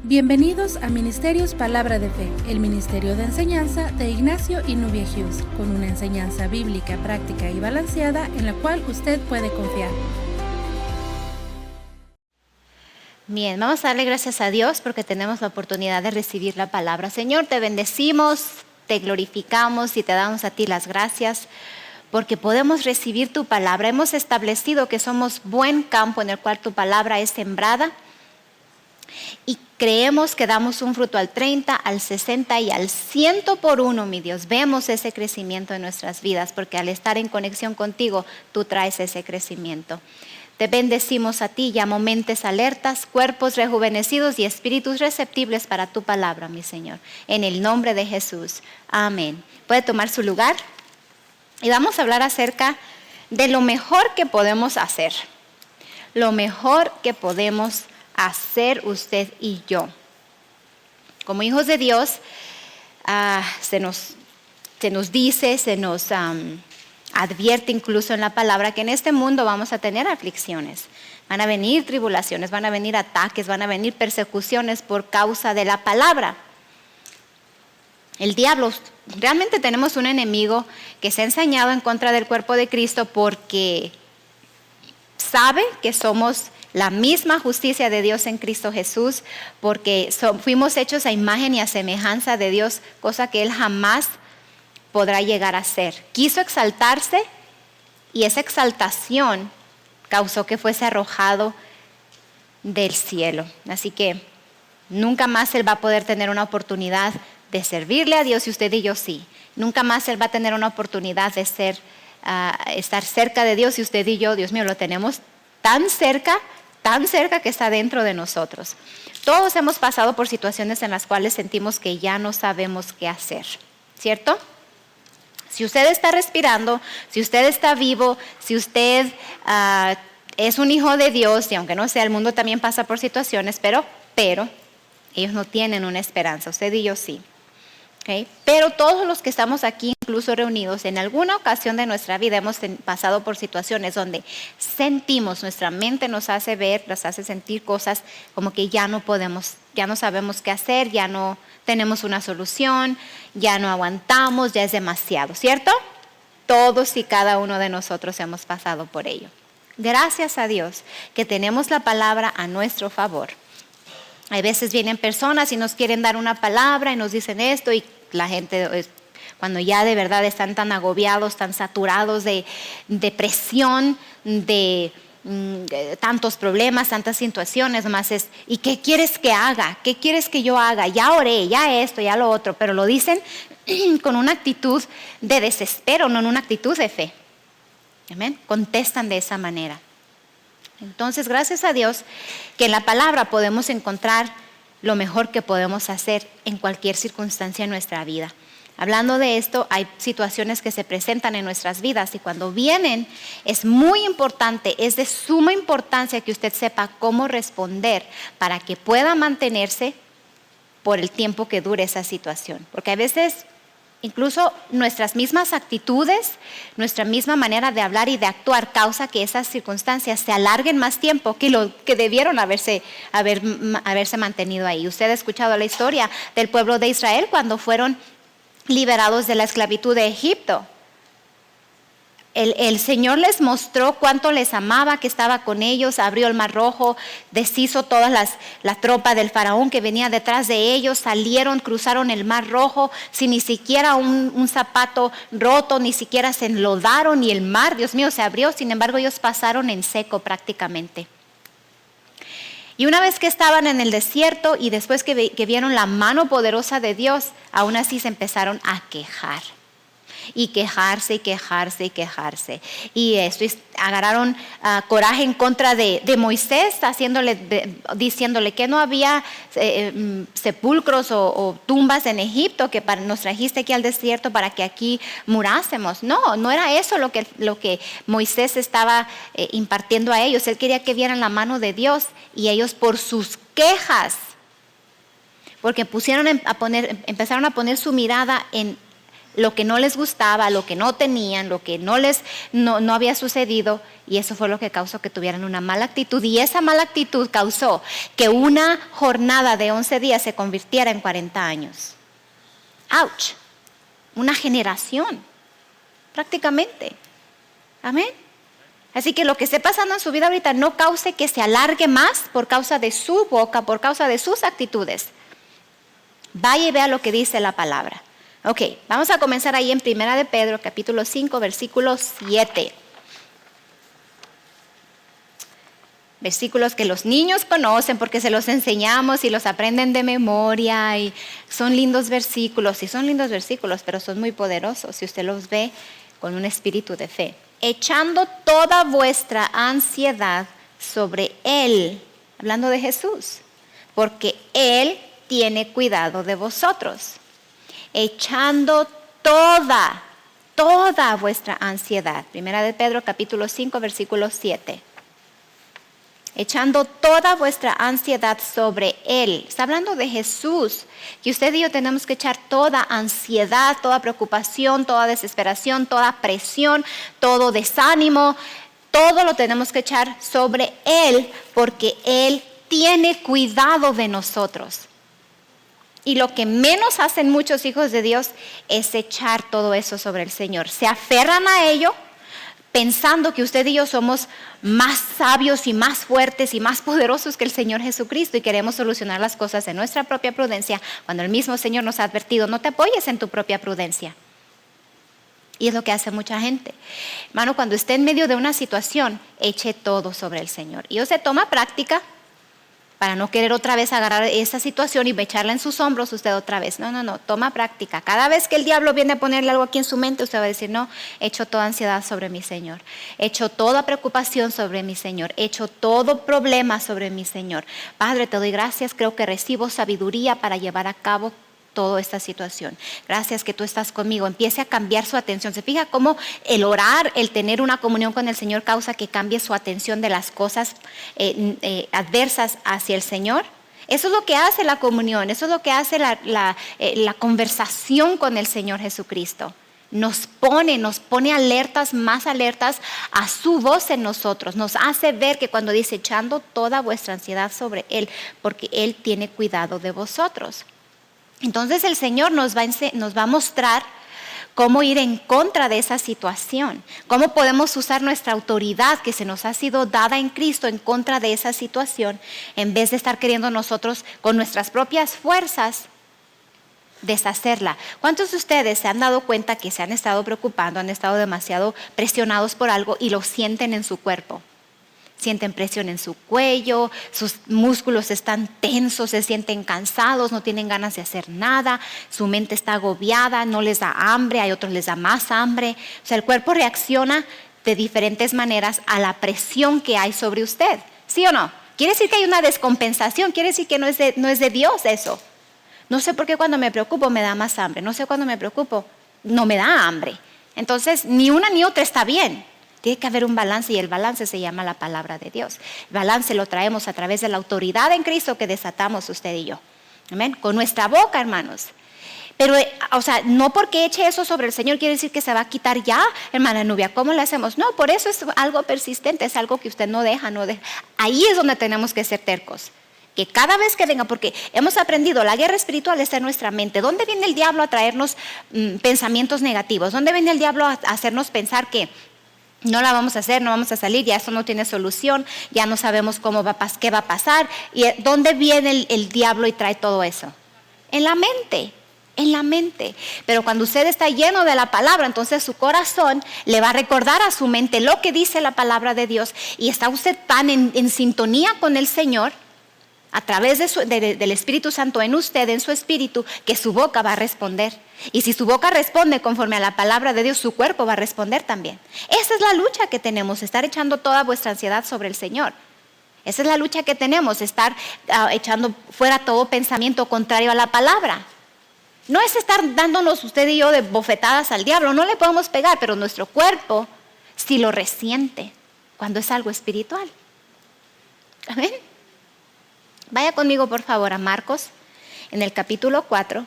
Bienvenidos a Ministerios Palabra de Fe, el ministerio de enseñanza de Ignacio y Nubia Hughes, con una enseñanza bíblica, práctica y balanceada en la cual usted puede confiar. Bien, vamos a darle gracias a Dios porque tenemos la oportunidad de recibir la palabra. Señor, te bendecimos, te glorificamos y te damos a ti las gracias porque podemos recibir tu palabra. Hemos establecido que somos buen campo en el cual tu palabra es sembrada y creemos que damos un fruto al 30, al 60 y al 100 por uno, mi Dios. Vemos ese crecimiento en nuestras vidas porque al estar en conexión contigo, tú traes ese crecimiento. Te bendecimos a ti, llamo mentes alertas, cuerpos rejuvenecidos y espíritus receptibles para tu palabra, mi Señor. En el nombre de Jesús. Amén. Puede tomar su lugar y vamos a hablar acerca de lo mejor que podemos hacer. Lo mejor que podemos hacer usted y yo. Como hijos de Dios, se nos dice, se nos advierte incluso en la palabra que en este mundo vamos a tener aflicciones. Van a venir tribulaciones, van a venir ataques, van a venir persecuciones por causa de la palabra. El diablo, realmente tenemos un enemigo que se ha ensañado en contra del cuerpo de Cristo porque sabe que somos la misma justicia de Dios en Cristo Jesús, porque fuimos hechos a imagen y a semejanza de Dios, cosa que Él jamás podrá llegar a ser. Quiso exaltarse y esa exaltación causó que fuese arrojado del cielo. Así que nunca más Él va a poder tener una oportunidad de servirle a Dios y usted y yo sí. Nunca más Él va a tener una oportunidad de estar cerca de Dios y usted y yo, Dios mío, lo tenemos tan cerca que está dentro de nosotros. Todos hemos pasado por situaciones en las cuales sentimos que ya no sabemos qué hacer, ¿cierto? Si usted está respirando, si usted está vivo, si usted es un hijo de Dios, y aunque no sea, el mundo también pasa por situaciones, pero ellos no tienen una esperanza, usted y yo sí. Okay. Pero todos los que estamos aquí, incluso reunidos, en alguna ocasión de nuestra vida hemos pasado por situaciones donde sentimos, nuestra mente nos hace ver, nos hace sentir cosas como que ya no podemos, ya no sabemos qué hacer, ya no tenemos una solución, ya no aguantamos, ya es demasiado, ¿cierto? Todos y cada uno de nosotros hemos pasado por ello. Gracias a Dios que tenemos la palabra a nuestro favor. Hay veces vienen personas y nos quieren dar una palabra y nos dicen esto y la gente, cuando ya de verdad están tan agobiados, tan saturados de depresión, de tantos problemas, tantas situaciones, más es, ¿y qué quieres que haga? ¿Qué quieres que yo haga? Ya oré, ya esto, ya lo otro, pero lo dicen con una actitud de desespero, no en una actitud de fe. Amén. Contestan de esa manera. Entonces, gracias a Dios que en la palabra podemos encontrar lo mejor que podemos hacer en cualquier circunstancia en nuestra vida. Hablando de esto, hay situaciones que se presentan en nuestras vidas y cuando vienen es muy importante, es de suma importancia que usted sepa cómo responder para que pueda mantenerse por el tiempo que dure esa situación. Porque a veces incluso nuestras mismas actitudes, nuestra misma manera de hablar y de actuar causa que esas circunstancias se alarguen más tiempo que lo que debieron haberse mantenido ahí. Usted ha escuchado la historia del pueblo de Israel cuando fueron liberados de la esclavitud de Egipto. El Señor les mostró cuánto les amaba, que estaba con ellos, abrió el mar rojo, deshizo toda la tropa del faraón que venía detrás de ellos, salieron, cruzaron el mar rojo sin ni siquiera un zapato roto, ni siquiera se enlodaron y el mar, Dios mío, se abrió, sin embargo ellos pasaron en seco prácticamente. Y una vez que estaban en el desierto y después que vieron la mano poderosa de Dios, aún así se empezaron a quejar. Y quejarse. Y agarraron coraje en contra de Moisés, diciéndole que no había sepulcros o tumbas en Egipto, que nos trajiste aquí al desierto para que aquí murásemos. No era eso lo que Moisés estaba impartiendo a ellos. Él quería que vieran la mano de Dios y ellos por sus quejas, porque empezaron a poner su mirada en lo que no les gustaba, lo que no tenían, lo que no había sucedido, y eso fue lo que causó que tuvieran una mala actitud, y esa mala actitud causó que una jornada de 11 días se convirtiera en 40 años. ¡Auch! Una generación, prácticamente. Amén. Así que lo que esté pasando en su vida ahorita no cause que se alargue más por causa de su boca, por causa de sus actitudes. Vaya y vea lo que dice la palabra. Ok, vamos a comenzar ahí en 1 de Pedro, capítulo 5, versículo 7. Versículos que los niños conocen porque se los enseñamos y los aprenden de memoria, y son lindos versículos, pero son muy poderosos si usted los ve con un espíritu de fe. Echando toda vuestra ansiedad sobre Él, hablando de Jesús, porque Él tiene cuidado de vosotros. Echando toda vuestra ansiedad. 1 de Pedro capítulo 5 versículo 7. Echando toda vuestra ansiedad sobre Él. Está hablando de Jesús, que usted y yo tenemos que echar toda ansiedad, toda preocupación, toda desesperación, toda presión, todo desánimo, todo lo tenemos que echar sobre Él, porque Él tiene cuidado de nosotros. Y lo que menos hacen muchos hijos de Dios es echar todo eso sobre el Señor. Se aferran a ello pensando que usted y yo somos más sabios y más fuertes y más poderosos que el Señor Jesucristo, y queremos solucionar las cosas en nuestra propia prudencia, cuando el mismo Señor nos ha advertido: no te apoyes en tu propia prudencia. Y es lo que hace mucha gente. Hermano, cuando esté en medio de una situación, eche todo sobre el Señor. Y usted toma práctica para no querer otra vez agarrar esa situación y echarla en sus hombros usted otra vez. No, toma práctica. Cada vez que el diablo viene a ponerle algo aquí en su mente, usted va a decir: no, echo toda ansiedad sobre mi Señor, echo toda preocupación sobre mi Señor, echo todo problema sobre mi Señor. Padre, te doy gracias, creo que recibo sabiduría para llevar a cabo toda esta situación. Gracias que tú estás conmigo. Empiece a cambiar su atención. ¿Se fija cómo el orar, el tener una comunión con el Señor causa que cambie su atención de las cosas adversas hacia el Señor? Eso es lo que hace la comunión, eso es lo que hace la conversación con el Señor Jesucristo. Nos pone alertas, más alertas a su voz en nosotros. Nos hace ver que cuando dice echando toda vuestra ansiedad sobre Él, porque Él tiene cuidado de vosotros. Entonces el Señor nos va a mostrar cómo ir en contra de esa situación, cómo podemos usar nuestra autoridad que se nos ha sido dada en Cristo en contra de esa situación, en vez de estar queriendo nosotros con nuestras propias fuerzas deshacerla. ¿Cuántos de ustedes se han dado cuenta que se han estado preocupando, han estado demasiado presionados por algo y lo sienten en su cuerpo? Sienten presión en su cuello, sus músculos están tensos, se sienten cansados, no tienen ganas de hacer nada, su mente está agobiada, no les da hambre, hay otros les da más hambre. O sea, el cuerpo reacciona de diferentes maneras a la presión que hay sobre usted. ¿Sí o no? Quiere decir que hay una descompensación, quiere decir que no es de Dios eso. No sé por qué cuando me preocupo me da más hambre, no sé cuando me preocupo no me da hambre. Entonces, ni una ni otra está bien. Tiene que haber un balance, y el balance se llama la palabra de Dios. El balance lo traemos a través de la autoridad en Cristo que desatamos usted y yo. Amén. Con nuestra boca, hermanos. Pero, no porque eche eso sobre el Señor quiere decir que se va a quitar ya, hermana Nubia. ¿Cómo le hacemos? No, por eso es algo persistente, es algo que usted no deja. Ahí es donde tenemos que ser tercos. Que cada vez que venga, porque hemos aprendido, la guerra espiritual está en nuestra mente. ¿Dónde viene el diablo a traernos pensamientos negativos? ¿Dónde viene el diablo a hacernos pensar que no la vamos a hacer, no vamos a salir, ya eso no tiene solución, ya no sabemos qué va a pasar? ¿Y dónde viene el diablo y trae todo eso? En la mente. Pero cuando usted está lleno de la palabra, entonces su corazón le va a recordar a su mente lo que dice la palabra de Dios, y está usted tan en sintonía con el Señor a través del Espíritu Santo en usted, en su espíritu, que su boca va a responder. Y si su boca responde conforme a la palabra de Dios, su cuerpo va a responder también. Esa es la lucha que tenemos, estar echando toda vuestra ansiedad sobre el Señor. Esa es la lucha que tenemos, estar echando fuera todo pensamiento contrario a la palabra. No es estar dándonos usted y yo de bofetadas al diablo, no le podemos pegar, pero nuestro cuerpo sí lo resiente cuando es algo espiritual. Amén. Vaya conmigo por favor a Marcos, en el capítulo 4.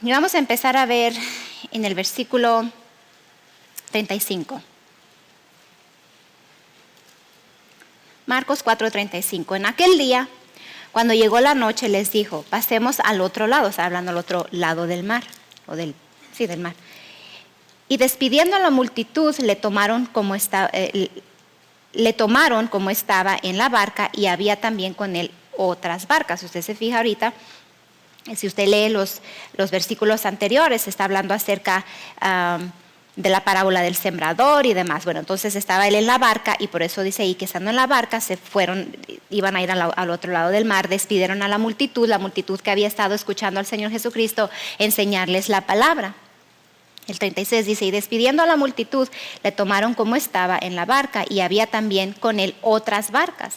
Y vamos a empezar a ver en el versículo 35. Marcos 4:35. En aquel día, cuando llegó la noche, les dijo, pasemos al otro lado. Está hablando al otro lado del mar, del mar. Y despidiendo a la multitud, le tomaron como estaba en la barca, y había también con él otras barcas. Usted se fija ahorita, si usted lee los versículos anteriores, está hablando acerca de la parábola del sembrador y demás. Bueno, entonces estaba él en la barca, y por eso dice ahí que estando en la barca iban a ir al otro lado del mar, despidieron a la multitud que había estado escuchando al Señor Jesucristo enseñarles la palabra. El 36 dice, y despidiendo a la multitud, le tomaron como estaba en la barca, y había también con él otras barcas.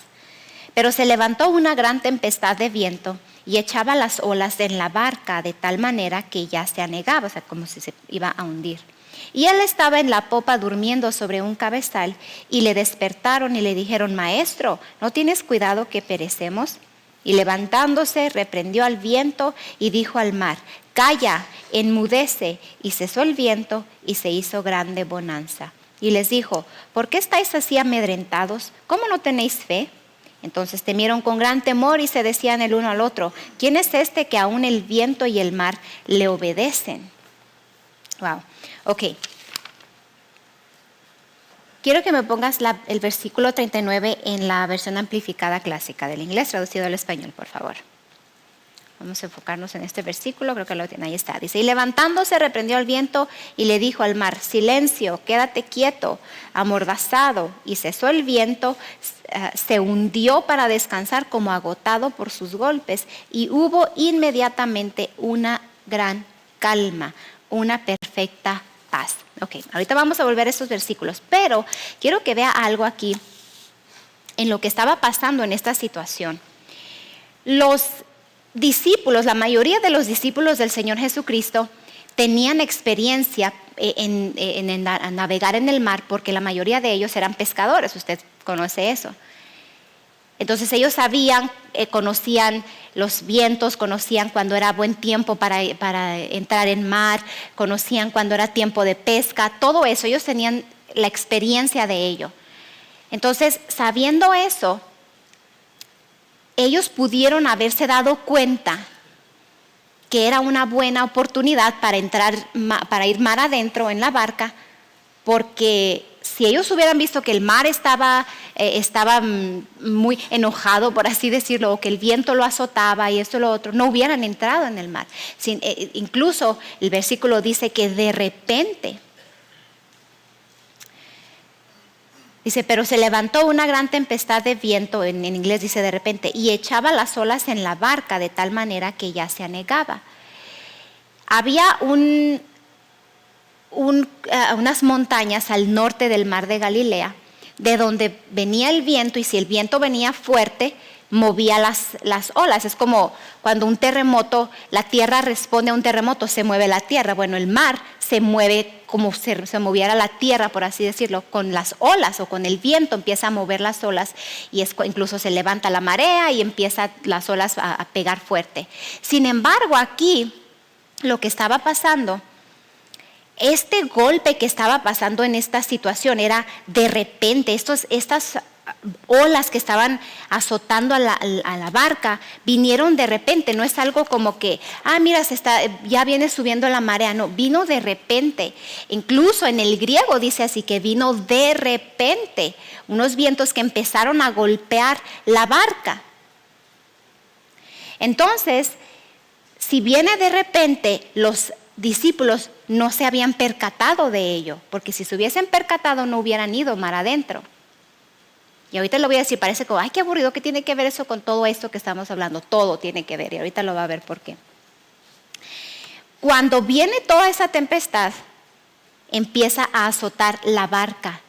Pero se levantó una gran tempestad de viento, y echaba las olas en la barca de tal manera que ya se anegaba, o sea, como si se iba a hundir. Y él estaba en la popa durmiendo sobre un cabezal, y le despertaron y le dijeron, Maestro, ¿no tienes cuidado que perecemos? Y levantándose, reprendió al viento y dijo al mar, Calla, enmudece. Y cesó el viento, y se hizo grande bonanza. Y les dijo, ¿por qué estáis así amedrentados? ¿Cómo no tenéis fe? Entonces temieron con gran temor y se decían el uno al otro, ¿quién es este que aún el viento y el mar le obedecen? Wow, ok. Quiero que me pongas el versículo 39 en la versión amplificada clásica del inglés, traducido al español, por favor. Vamos a enfocarnos en este versículo, creo que lo tiene, ahí está. Dice, y levantándose reprendió al viento y le dijo al mar, silencio, quédate quieto, amordazado. Y cesó el viento, se hundió para descansar como agotado por sus golpes, y hubo inmediatamente una gran calma, una perfecta paz. Ok, ahorita vamos a volver a estos versículos, pero quiero que vea algo aquí en lo que estaba pasando en esta situación. Los discípulos, la mayoría de los discípulos del Señor Jesucristo tenían experiencia en navegar en el mar, porque la mayoría de ellos eran pescadores, usted conoce eso. Entonces ellos sabían, conocían los vientos, conocían cuando era buen tiempo para entrar en mar, conocían cuando era tiempo de pesca, todo eso, ellos tenían la experiencia de ello. Entonces, sabiendo eso, ellos pudieron haberse dado cuenta que era una buena oportunidad para ir mar adentro en la barca, porque si ellos hubieran visto que el mar estaba muy enojado, por así decirlo, o que el viento lo azotaba y esto y lo otro, no hubieran entrado en el mar. Incluso el versículo dice que de repente, dice, pero se levantó una gran tempestad de viento, en inglés dice de repente, y echaba las olas en la barca de tal manera que ya se anegaba. Había unas montañas al norte del mar de Galilea, de donde venía el viento, y si el viento venía fuerte, movía las olas. Es como cuando un terremoto, la tierra responde a un terremoto, se mueve la tierra. Bueno, el mar se mueve como se moviera la tierra, por así decirlo, con las olas o con el viento empieza a mover las olas, y incluso se levanta la marea y empiezan las olas a pegar fuerte. Sin embargo, aquí lo que estaba pasando, este golpe que estaba pasando en esta situación era de repente, estas olas que estaban azotando a la barca vinieron de repente. No es algo como que, mira, ya viene subiendo la marea. No, vino de repente. Incluso en el griego dice así, que vino de repente. Unos vientos que empezaron a golpear la barca. Entonces, si viene de repente, los discípulos no se habían percatado de ello, porque si se hubiesen percatado no hubieran ido mar adentro. Y ahorita lo voy a decir, parece como, qué aburrido, ¿qué tiene que ver eso con todo esto que estamos hablando? Todo tiene que ver, y ahorita lo va a ver por qué. Cuando viene toda esa tempestad, empieza a azotar la barca,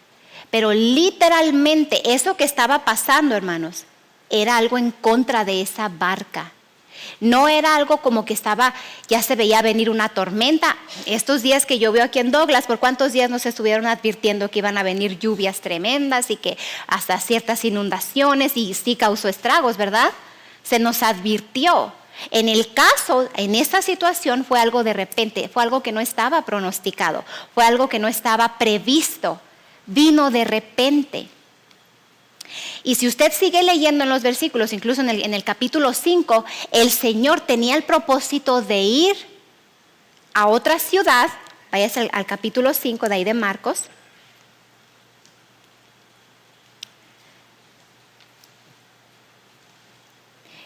pero literalmente eso que estaba pasando, hermanos, era algo en contra de esa barca. No era algo como que ya se veía venir una tormenta. Estos días que llovió aquí en Douglas, ¿por cuántos días nos estuvieron advirtiendo que iban a venir lluvias tremendas y que hasta ciertas inundaciones, y sí causó estragos, ¿verdad? Se nos advirtió. En el caso, en esta situación fue algo de repente, fue algo que no estaba pronosticado, fue algo que no estaba previsto, vino de repente. Y si usted sigue leyendo en los versículos, incluso en el capítulo 5, el Señor tenía el propósito de ir a otra ciudad. Váyase al capítulo 5 de ahí de Marcos.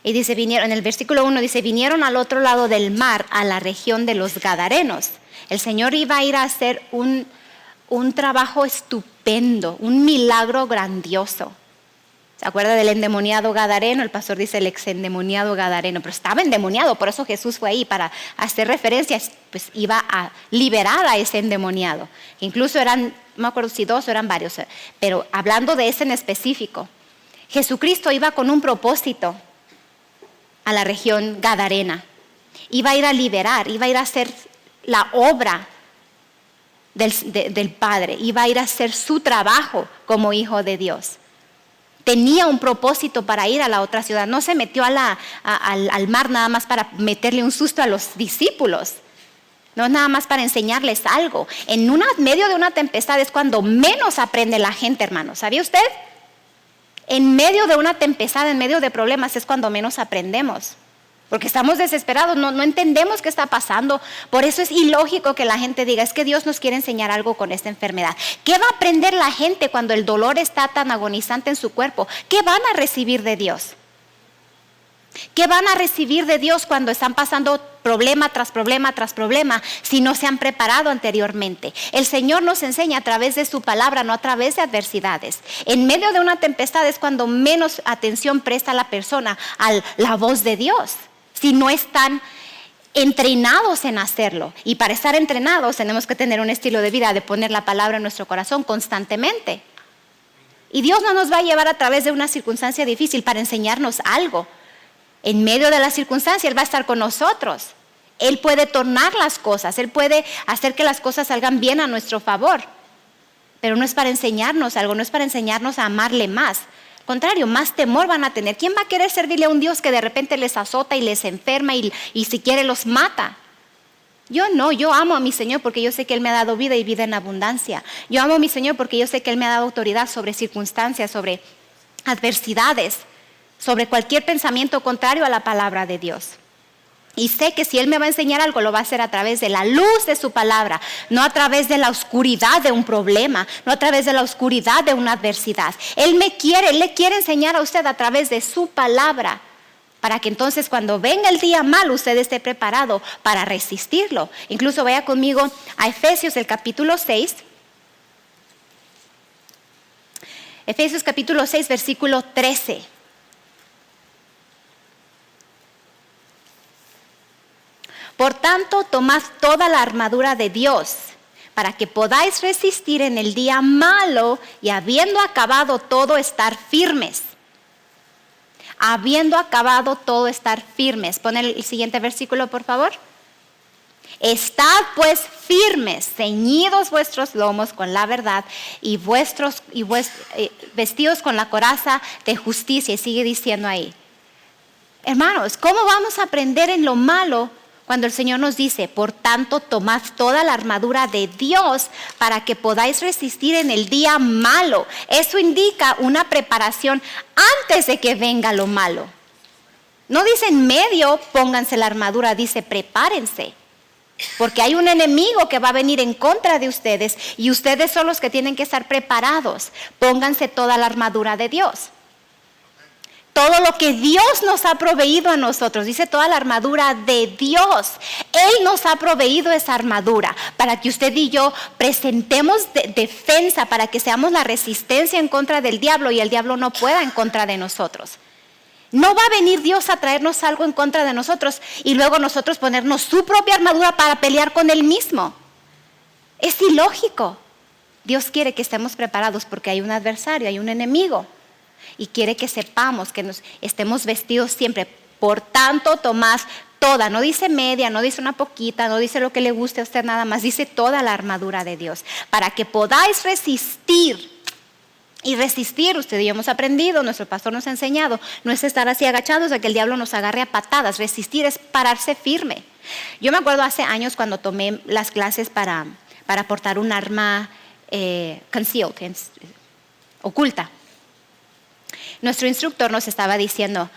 Y dice, en el versículo 1 dice, vinieron al otro lado del mar, a la región de los Gadarenos. El Señor iba a ir a hacer un trabajo estupendo, un milagro grandioso. ¿Se acuerda del endemoniado gadareno? El pastor dice el exendemoniado gadareno, pero estaba endemoniado, por eso Jesús fue ahí para hacer referencias, pues iba a liberar a ese endemoniado. Incluso eran, no me acuerdo si 2 o eran varios, pero hablando de ese en específico, Jesucristo iba con un propósito a la región gadarena. Iba a ir a liberar, iba a ir a hacer la obra del Padre, iba a ir a hacer su trabajo como hijo de Dios. Tenía un propósito para ir a la otra ciudad. No se metió al mar nada más para meterle un susto a los discípulos. No es nada más para enseñarles algo. En medio de una tempestad es cuando menos aprende la gente, hermano. ¿Sabía usted? En medio de una tempestad, en medio de problemas es cuando menos aprendemos. Porque estamos desesperados, no entendemos qué está pasando. Por eso es ilógico que la gente diga, es que Dios nos quiere enseñar algo con esta enfermedad. ¿Qué va a aprender la gente cuando el dolor está tan agonizante en su cuerpo? ¿Qué van a recibir de Dios? ¿Qué van a recibir de Dios cuando están pasando problema tras problema tras problema si no se han preparado anteriormente? El Señor nos enseña a través de su palabra, no a través de adversidades. En medio de una tempestad es cuando menos atención presta la persona a la voz de Dios, si no están entrenados en hacerlo. Y para estar entrenados tenemos que tener un estilo de vida de poner la palabra en nuestro corazón constantemente. Y Dios no nos va a llevar a través de una circunstancia difícil para enseñarnos algo. En medio de la circunstancia Él va a estar con nosotros. Él puede tornar las cosas, Él puede hacer que las cosas salgan bien a nuestro favor. Pero no es para enseñarnos algo, no es para enseñarnos a amarle más. Al contrario, más temor van a tener. ¿Quién va a querer servirle a un Dios que de repente les azota y les enferma y si quiere los mata? Yo no, yo amo a mi Señor porque yo sé que Él me ha dado vida y vida en abundancia. Yo amo a mi Señor porque yo sé que Él me ha dado autoridad sobre circunstancias, sobre adversidades, sobre cualquier pensamiento contrario a la palabra de Dios. Y sé que si Él me va a enseñar algo, lo va a hacer a través de la luz de su palabra, no a través de la oscuridad de un problema, no a través de la oscuridad de una adversidad. Él le quiere enseñar a usted a través de su palabra, para que entonces cuando venga el día malo, usted esté preparado para resistirlo. Incluso vaya conmigo a Efesios, el capítulo 6. Efesios capítulo 6, versículo 13. Por tanto, tomad toda la armadura de Dios para que podáis resistir en el día malo y habiendo acabado todo estar firmes. Habiendo acabado todo estar firmes. Pon el siguiente versículo, por favor. Estad pues firmes, ceñidos vuestros lomos con la verdad y vestidos con la coraza de justicia. Y sigue diciendo ahí. Hermanos, ¿cómo vamos a aprender en lo malo? Cuando el Señor nos dice, por tanto, tomad toda la armadura de Dios para que podáis resistir en el día malo. Eso indica una preparación antes de que venga lo malo. No dice en medio, pónganse la armadura, dice prepárense. Porque hay un enemigo que va a venir en contra de ustedes y ustedes son los que tienen que estar preparados. Pónganse toda la armadura de Dios. Todo lo que Dios nos ha proveído a nosotros, dice toda la armadura de Dios. Él nos ha proveído esa armadura para que usted y yo presentemos defensa, para que seamos la resistencia en contra del diablo y el diablo no pueda en contra de nosotros. No va a venir Dios a traernos algo en contra de nosotros y luego nosotros ponernos su propia armadura para pelear con Él mismo. Es ilógico. Dios quiere que estemos preparados porque hay un adversario, hay un enemigo. Y quiere que sepamos que nos estemos vestidos siempre. Por tanto, tomad toda, no dice media, no dice una poquita, no dice lo que le guste a usted nada más, dice toda la armadura de Dios, para que podáis resistir Y resistir, usted y yo hemos aprendido, nuestro pastor nos ha enseñado, no es estar así agachados a que el diablo nos agarre a patadas. Resistir es pararse firme. Yo me acuerdo hace años cuando tomé las clases para portar un arma concealed, oculta. Nuestro instructor nos estaba diciendo,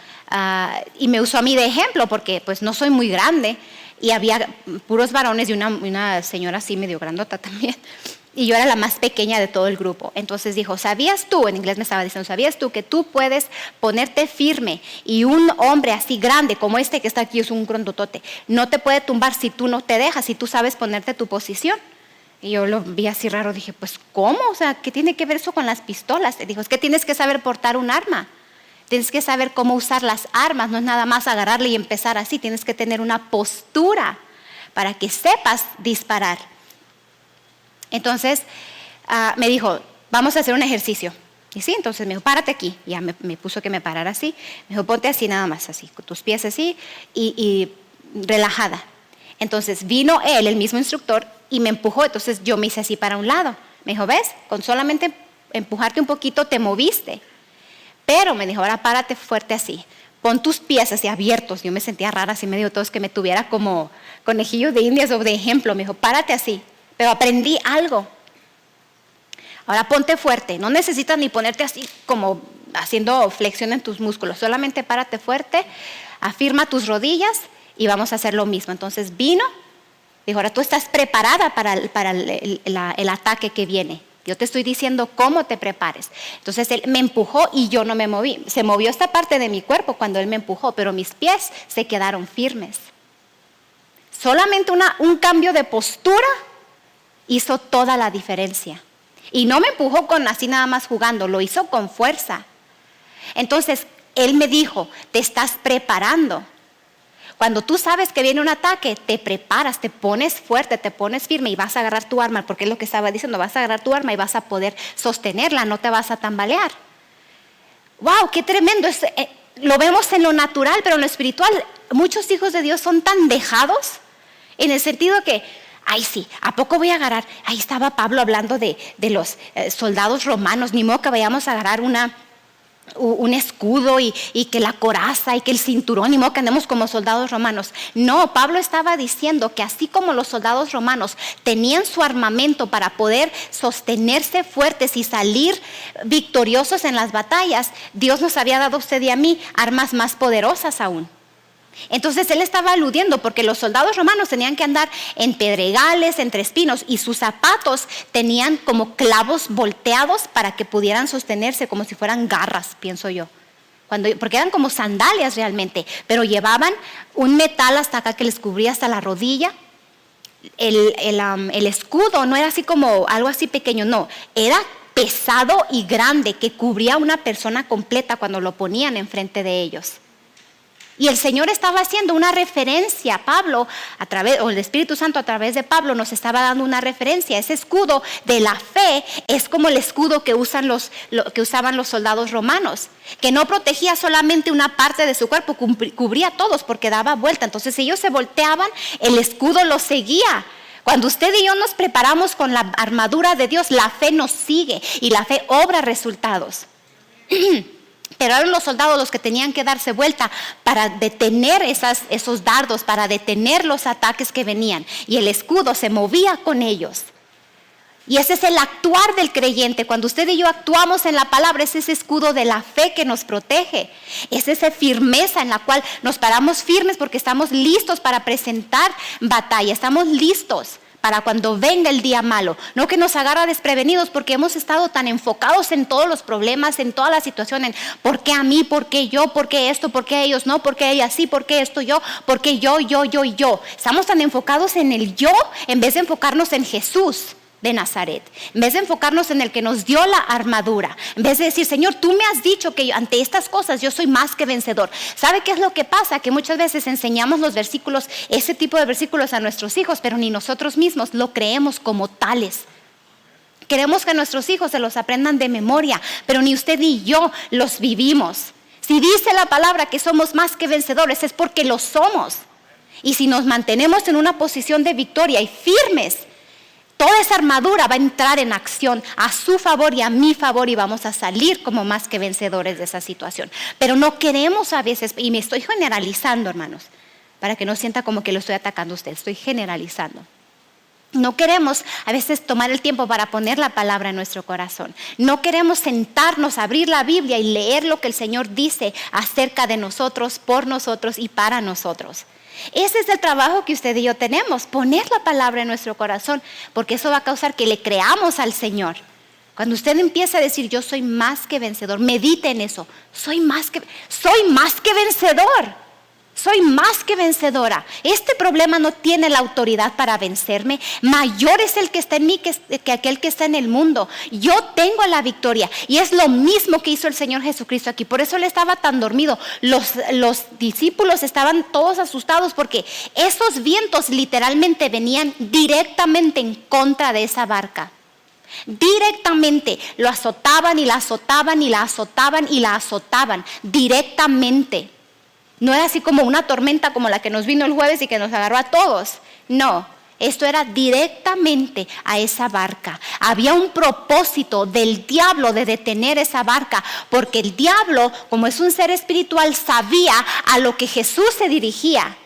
y me usó a mí de ejemplo porque pues no soy muy grande y había puros varones y una señora así medio grandota también. Y yo era la más pequeña de todo el grupo. Entonces dijo, ¿sabías tú? En inglés me estaba diciendo, ¿sabías tú que tú puedes ponerte firme y un hombre así grande como este que está aquí es un grandotote, no te puede tumbar si tú no te dejas, si tú sabes ponerte tu posición? Y yo lo vi así raro, dije, pues ¿cómo? O sea, ¿qué tiene que ver eso con las pistolas? Dijo, es que tienes que saber portar un arma. Tienes que saber cómo usar las armas, no es nada más agarrarle y empezar así, tienes que tener una postura para que sepas disparar. Entonces me dijo, vamos a hacer un ejercicio. Y sí, entonces me dijo, párate aquí. Ya me puso que me parara así. Me dijo, ponte así nada más, así, con tus pies así y relajada. Entonces vino él, el mismo instructor, y me empujó. Entonces yo me hice así para un lado. Me dijo, ¿ves? Con solamente empujarte un poquito te moviste. Pero me dijo, ahora párate fuerte así. Pon tus pies así abiertos. Yo me sentía rara, así medio todos que me tuviera como conejillo de indias o de ejemplo. Me dijo, párate así. Pero aprendí algo. Ahora ponte fuerte. No necesitas ni ponerte así como haciendo flexión en tus músculos. Solamente párate fuerte, afirma tus rodillas y vamos a hacer lo mismo. Entonces vino, dijo, ahora tú estás preparada para el ataque que viene. Yo te estoy diciendo cómo te prepares. Entonces él me empujó y yo no me moví. Se movió esta parte de mi cuerpo cuando él me empujó, pero mis pies se quedaron firmes. Solamente un cambio de postura hizo toda la diferencia. Y no me empujó con así nada más jugando, lo hizo con fuerza. Entonces, él me dijo, te estás preparando. Cuando tú sabes que viene un ataque, te preparas, te pones fuerte, te pones firme y vas a agarrar tu arma, porque es lo que estaba diciendo, vas a agarrar tu arma y vas a poder sostenerla, no te vas a tambalear. ¡Wow! ¡Qué tremendo! Lo vemos en lo natural, pero en lo espiritual, muchos hijos de Dios son tan dejados, en el sentido que, ay sí, ¿a poco voy a agarrar? Ahí estaba Pablo hablando de los soldados romanos, ni modo que vayamos a agarrar un escudo y que la coraza y que el cinturón, ni modo que andemos como soldados romanos. No, Pablo estaba diciendo que así como los soldados romanos tenían su armamento para poder sostenerse fuertes y salir victoriosos en las batallas, Dios nos había dado a usted y a mí armas más poderosas aún. Entonces él estaba aludiendo porque los soldados romanos tenían que andar en pedregales, entre espinos, y sus zapatos tenían como clavos volteados para que pudieran sostenerse como si fueran garras, pienso yo. Porque eran como sandalias realmente, pero llevaban un metal hasta acá que les cubría hasta la rodilla. El escudo no era así como algo así pequeño, no, era pesado y grande que cubría a una persona completa cuando lo ponían enfrente de ellos. Y el Señor estaba haciendo una referencia, Pablo, o el Espíritu Santo a través de Pablo nos estaba dando una referencia. Ese escudo de la fe es como el escudo que usaban los soldados romanos, que no protegía solamente una parte de su cuerpo, cubría a todos porque daba vuelta. Entonces ellos se volteaban, el escudo los seguía. Cuando usted y yo nos preparamos con la armadura de Dios, la fe nos sigue y la fe obra resultados. Pero eran los soldados los que tenían que darse vuelta para detener esos dardos, para detener los ataques que venían. Y el escudo se movía con ellos. Y ese es el actuar del creyente. Cuando usted y yo actuamos en la palabra, es ese escudo de la fe que nos protege. Es esa firmeza en la cual nos paramos firmes porque estamos listos para presentar batalla. Estamos listos para cuando venga el día malo, no que nos agarra desprevenidos porque hemos estado tan enfocados en todos los problemas, en toda la situación, en por qué a mí, por qué yo, por qué esto, por qué ellos no, por qué ella sí, por qué esto yo, por qué yo. Estamos tan enfocados en el yo en vez de enfocarnos en Jesús de Nazaret, en vez de enfocarnos en el que nos dio la armadura, en vez de decir, Señor, tú me has dicho que ante estas cosas yo soy más que vencedor. ¿Sabe qué es lo que pasa? Que muchas veces enseñamos los versículos, ese tipo de versículos a nuestros hijos, pero ni nosotros mismos lo creemos como tales. Queremos que nuestros hijos se los aprendan de memoria, pero ni usted ni yo los vivimos. Si dice la palabra que somos más que vencedores, es porque lo somos. Y si nos mantenemos en una posición de victoria y firmes, toda esa armadura va a entrar en acción a su favor y a mi favor, y vamos a salir como más que vencedores de esa situación. Pero no queremos a veces, y me estoy generalizando, hermanos, para que no sienta como que lo estoy atacando a usted, estoy generalizando. No queremos a veces tomar el tiempo para poner la palabra en nuestro corazón. No queremos sentarnos, abrir la Biblia y leer lo que el Señor dice acerca de nosotros, por nosotros y para nosotros. Ese es el trabajo que usted y yo tenemos, poner la palabra en nuestro corazón, porque eso va a causar que le creamos al Señor. Cuando usted empieza a decir, yo soy más que vencedor, medite en eso. Soy más que vencedor. Soy más que vencedora. Este problema no tiene la autoridad para vencerme. Mayor es el que está en mí que aquel que está en el mundo. Yo tengo la victoria. Y es lo mismo que hizo el Señor Jesucristo aquí. Por eso Él estaba tan dormido. Los discípulos estaban todos asustados porque esos vientos literalmente venían directamente en contra de esa barca. Directamente lo azotaban y la azotaban y la azotaban y la azotaban. Directamente. No era así como una tormenta como la que nos vino el jueves y que nos agarró a todos. No, esto era directamente a esa barca. Había un propósito del diablo de detener esa barca, porque el diablo, como es un ser espiritual, sabía a lo que Jesús se dirigía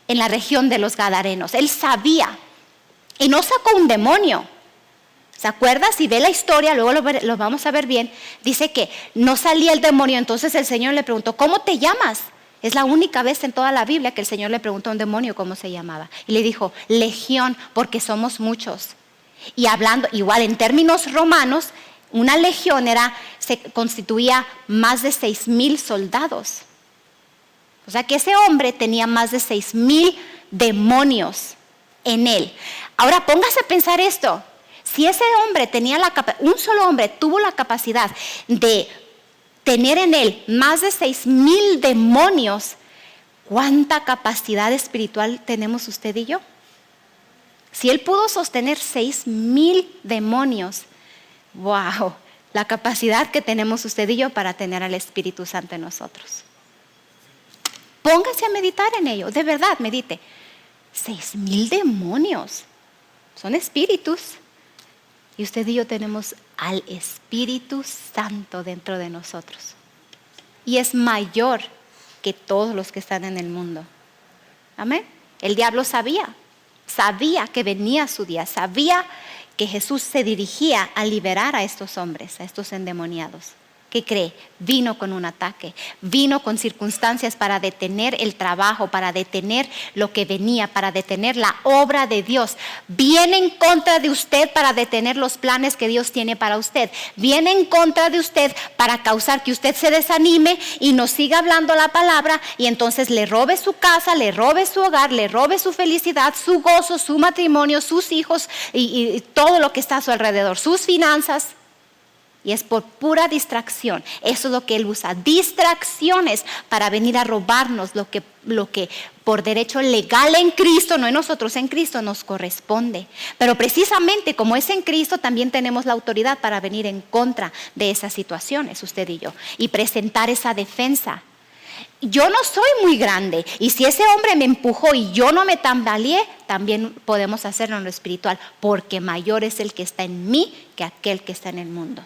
en la región de los Gadarenos. Él sabía y no sacó un demonio. ¿Se acuerda? Si ve la historia, luego lo vamos a ver bien. Dice que no salía el demonio. Entonces el Señor le preguntó, ¿cómo te llamas? Es la única vez en toda la Biblia que el Señor le preguntó a un demonio cómo se llamaba. Y le dijo, legión, porque somos muchos. Y hablando, igual en términos romanos, una legión se constituía más de 6,000 soldados. O sea que ese hombre tenía más de 6,000 demonios en él. Ahora póngase a pensar esto. Si ese hombre un solo hombre tuvo la capacidad de tener en él más de 6,000 demonios, ¿cuánta capacidad espiritual tenemos usted y yo? Si él pudo sostener 6,000 demonios, wow, la capacidad que tenemos usted y yo para tener al Espíritu Santo en nosotros. Póngase a meditar en ello, de verdad, medite. 6,000 demonios, son espíritus. Y usted y yo tenemos al Espíritu Santo dentro de nosotros. Y es mayor que todos los que están en el mundo. Amén. El diablo sabía que venía su día, sabía que Jesús se dirigía a liberar a estos hombres, a estos endemoniados. ¿Qué cree? Vino con un ataque, vino con circunstancias para detener el trabajo, para detener lo que venía, para detener la obra de Dios. Viene en contra de usted para detener los planes que Dios tiene para usted. Viene en contra de usted para causar que usted se desanime y no siga hablando la palabra, y entonces le robe su casa, le robe su hogar, le robe su felicidad, su gozo, su matrimonio, sus hijos y todo lo que está a su alrededor, sus finanzas. Y es por pura distracción. Eso es lo que Él usa, distracciones para venir a robarnos lo que por derecho legal en Cristo, no en nosotros, en Cristo nos corresponde. Pero precisamente como es en Cristo, también tenemos la autoridad para venir en contra de esas situaciones, usted y yo, y presentar esa defensa. Yo no soy muy grande, y si ese hombre me empujó y yo no me tambaleé, también podemos hacerlo en lo espiritual, porque mayor es el que está en mí que aquel que está en el mundo.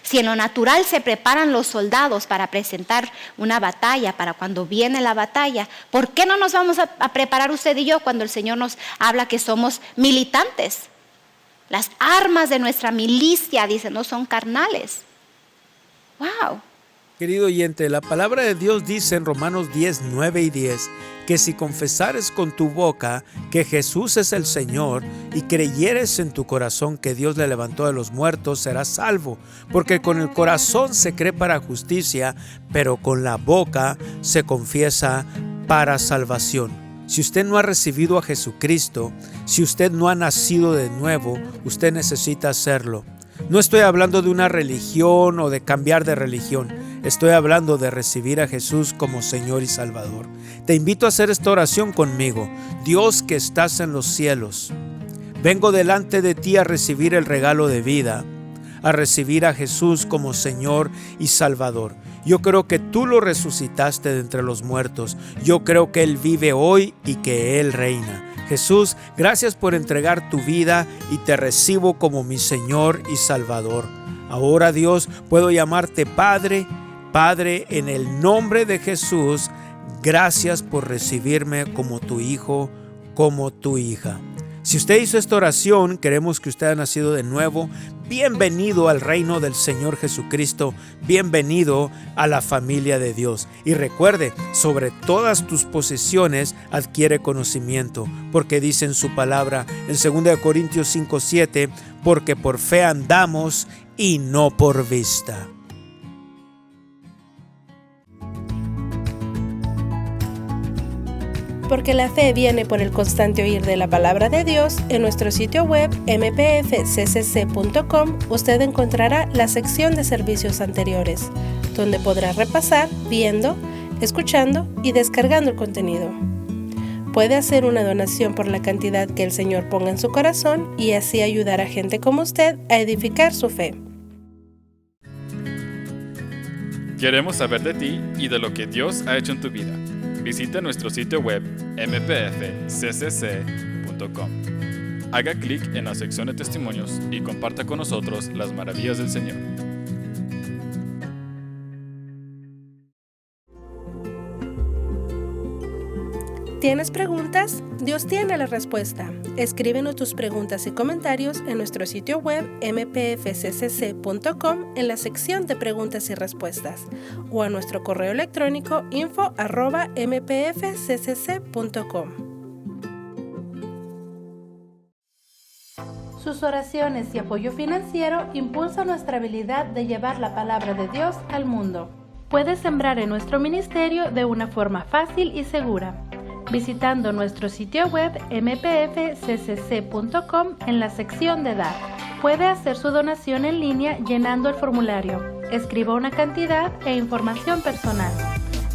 Si en lo natural se preparan los soldados para presentar una batalla, para cuando viene la batalla, ¿por qué no nos vamos a preparar usted y yo cuando el Señor nos habla que somos militantes? Las armas de nuestra milicia, dice, no son carnales. Wow. Querido oyente, la palabra de Dios dice en Romanos 10, 9 y 10 que si confesares con tu boca que Jesús es el Señor y creyeres en tu corazón que Dios le levantó de los muertos, serás salvo. Porque con el corazón se cree para justicia, pero con la boca se confiesa para salvación. Si usted no ha recibido a Jesucristo, si usted no ha nacido de nuevo, usted necesita hacerlo. No estoy hablando de una religión o de cambiar de religión. Estoy hablando de recibir a Jesús como Señor y Salvador. Te invito a hacer esta oración conmigo. Dios que estás en los cielos, vengo delante de ti a recibir el regalo de vida, a recibir a Jesús como Señor y Salvador. Yo creo que tú lo resucitaste de entre los muertos. Yo creo que Él vive hoy y que Él reina. Jesús, gracias por entregar tu vida y te recibo como mi Señor y Salvador. Ahora, Dios, puedo llamarte Padre. Padre, en el nombre de Jesús, gracias por recibirme como tu hijo, como tu hija. Si usted hizo esta oración, queremos que usted haya nacido de nuevo. Bienvenido al reino del Señor Jesucristo. Bienvenido a la familia de Dios. Y recuerde, sobre todas tus posesiones adquiere conocimiento, porque dice en su palabra en 2 Corintios 5:7, porque por fe andamos y no por vista. Porque la fe viene por el constante oír de la palabra de Dios, en nuestro sitio web mpfccc.com usted encontrará la sección de servicios anteriores, donde podrá repasar, viendo, escuchando y descargando el contenido. Puede hacer una donación por la cantidad que el Señor ponga en su corazón y así ayudar a gente como usted a edificar su fe. Queremos saber de ti y de lo que Dios ha hecho en tu vida. Visita nuestro sitio web mpfccc.com. Haga clic en la sección de testimonios y comparta con nosotros las maravillas del Señor. ¿Tienes preguntas? Dios tiene la respuesta. Escríbenos tus preguntas y comentarios en nuestro sitio web mpfccc.com en la sección de preguntas y respuestas o a nuestro correo electrónico info@mpfccc.com. Sus oraciones y apoyo financiero impulsan nuestra habilidad de llevar la palabra de Dios al mundo. Puedes sembrar en nuestro ministerio de una forma fácil y segura, visitando nuestro sitio web mpfccc.com en la sección de Dar. Puede hacer su donación en línea llenando el formulario. Escriba una cantidad e información personal.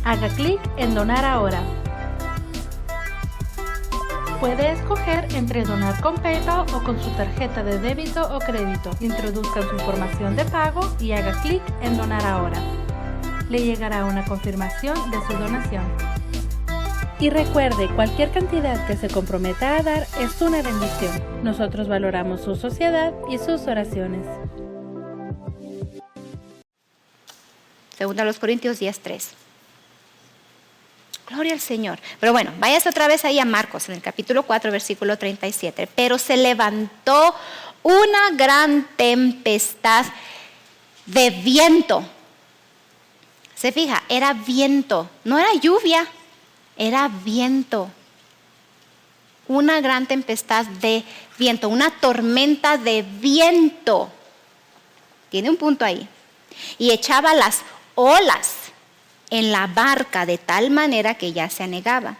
Haga clic en Donar ahora. Puede escoger entre donar con PayPal o con su tarjeta de débito o crédito. Introduzca su información de pago y haga clic en Donar ahora. Le llegará una confirmación de su donación. Y recuerde, cualquier cantidad que se comprometa a dar es una bendición. Nosotros valoramos su sociedad y sus oraciones. 2 Corintios 10:3. Gloria al Señor. Pero bueno, váyase otra vez ahí a Marcos, en el capítulo 4, versículo 37. Pero se levantó una gran tempestad de viento. Se fija, era viento, no era lluvia. Era viento, una gran tempestad de viento, una tormenta de viento. Tiene un punto ahí. Y echaba las olas en la barca de tal manera que ya se anegaba.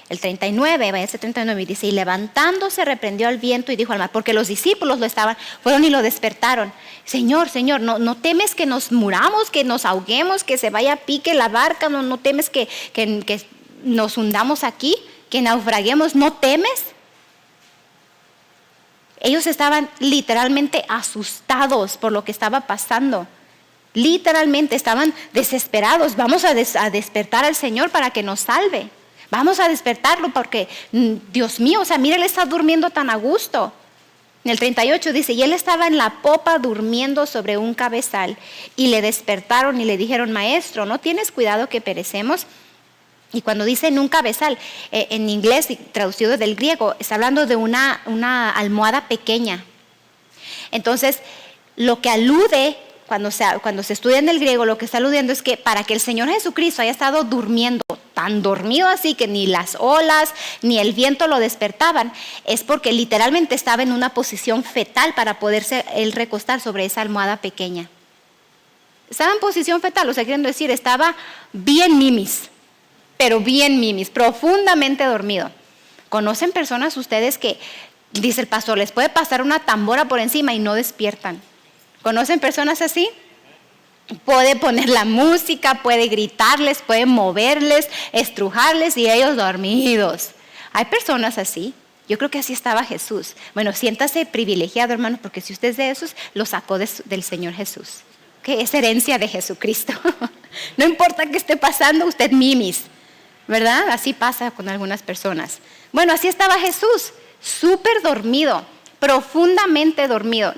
El 39, váyase 39, y dice, y levantándose reprendió al viento y dijo al mar, porque los discípulos fueron y lo despertaron. Señor, Señor, ¿no temes que nos muramos, que nos ahoguemos, que se vaya a pique la barca? ¿No temes que nos hundamos aquí, que naufraguemos? ¿No temes? Ellos estaban literalmente asustados por lo que estaba pasando. Literalmente estaban desesperados. Vamos a despertar al Señor para que nos salve. Vamos a despertarlo porque, Dios mío, mira, él está durmiendo tan a gusto. En el 38 dice, y él estaba en la popa durmiendo sobre un cabezal, y le despertaron y le dijeron, maestro, ¿no tienes cuidado que perecemos? Y cuando dice en un cabezal, en inglés traducido del griego, está hablando de una almohada pequeña. Entonces, lo que alude, cuando se estudia en el griego, lo que está aludiendo es que para que el Señor Jesucristo haya estado durmiendo, tan dormido así que ni las olas ni el viento lo despertaban, es porque literalmente estaba en una posición fetal para poderse él recostar sobre esa almohada pequeña. Estaba en posición fetal, queriendo decir, estaba bien mimis, pero bien mimis, profundamente dormido. ¿Conocen personas ustedes que, dice el pastor, les puede pasar una tambora por encima y no despiertan? ¿Conocen personas así? Puede poner la música, puede gritarles, puede moverles, estrujarles y ellos dormidos. Hay personas así. Yo creo que así estaba Jesús. Bueno, siéntase privilegiado, hermano, porque si usted es de esos, lo sacó del Señor Jesús. Que es herencia de Jesucristo. No importa qué esté pasando, usted mimis. ¿verdad? Así pasa con algunas personas. Bueno, así estaba Jesús, súper dormido, profundamente dormido,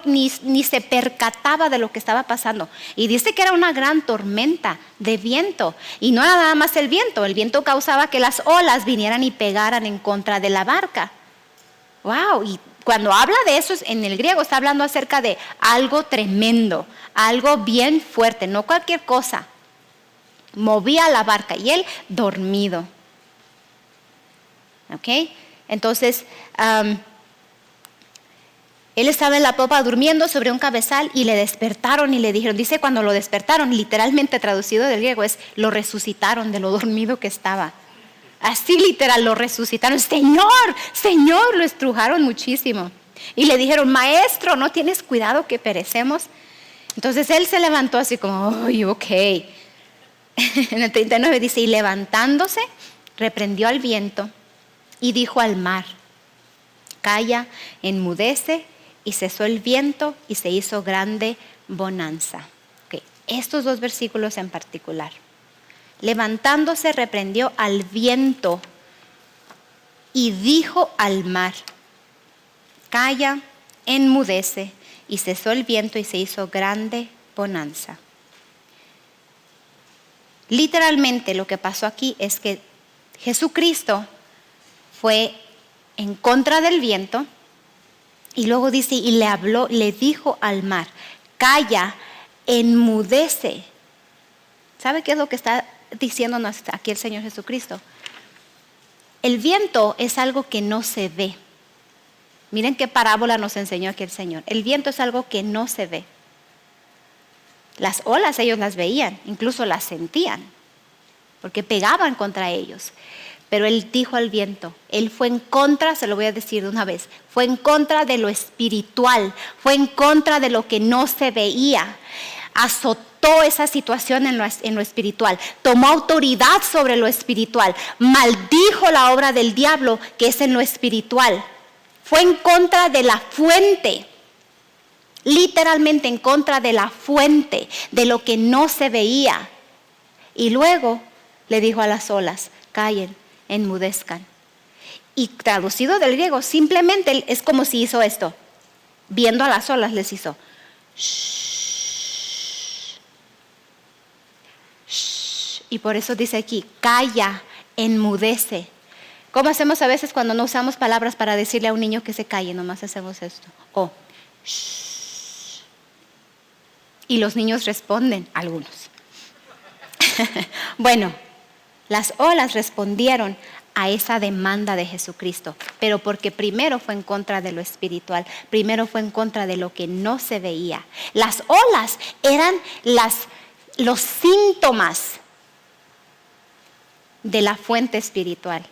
ni se percataba de lo que estaba pasando. Y dice que era una gran tormenta de viento. Y no era nada más el viento causaba que las olas vinieran y pegaran en contra de la barca. ¡Wow! Y cuando habla de eso en el griego está hablando acerca de algo tremendo, algo bien fuerte, no cualquier cosa. Movía la barca y él dormido. ¿Ok? Entonces, él estaba en la popa durmiendo sobre un cabezal y le despertaron y le dijeron, dice cuando lo despertaron, literalmente traducido del griego es, lo resucitaron de lo dormido que estaba. Así literal, lo resucitaron. Señor, Señor, lo estrujaron muchísimo. Y le dijeron, maestro, ¿no tienes cuidado que perecemos? Entonces él se levantó así como, ¡ay, ok! En el 39 dice, y levantándose, reprendió al viento y dijo al mar, calla, enmudece, y cesó el viento y se hizo grande bonanza. Okay. Estos dos versículos en particular. Levantándose, reprendió al viento y dijo al mar, calla, enmudece, y cesó el viento y se hizo grande bonanza. Literalmente lo que pasó aquí es que Jesucristo fue en contra del viento y luego dice, y le habló, le dijo al mar, calla, enmudece. ¿Sabe qué es lo que está diciéndonos aquí el Señor Jesucristo? El viento es algo que no se ve. Miren qué parábola nos enseñó aquí el Señor. El viento es algo que no se ve. Las olas ellos las veían, incluso las sentían, porque pegaban contra ellos. Pero él dijo al viento, él fue en contra, se lo voy a decir de una vez, fue en contra de lo espiritual, fue en contra de lo que no se veía. Azotó esa situación en lo espiritual, tomó autoridad sobre lo espiritual, maldijo la obra del diablo que es en lo espiritual. Fue en contra de la fuente. Literalmente en contra de la fuente, de lo que no se veía. Y luego le dijo a las olas, callen, enmudezcan. Y traducido del griego, simplemente es como si hizo esto. Viendo a las olas les hizo, shh, shh. Y por eso dice aquí, calla, enmudece. ¿Cómo hacemos a veces cuando no usamos palabras para decirle a un niño que se calle? Nomás hacemos esto. O, shh. Y los niños responden, algunos. Bueno, las olas respondieron a esa demanda de Jesucristo, pero porque primero fue en contra de lo espiritual, primero fue en contra de lo que no se veía. Las olas eran los síntomas de la fuente espiritual.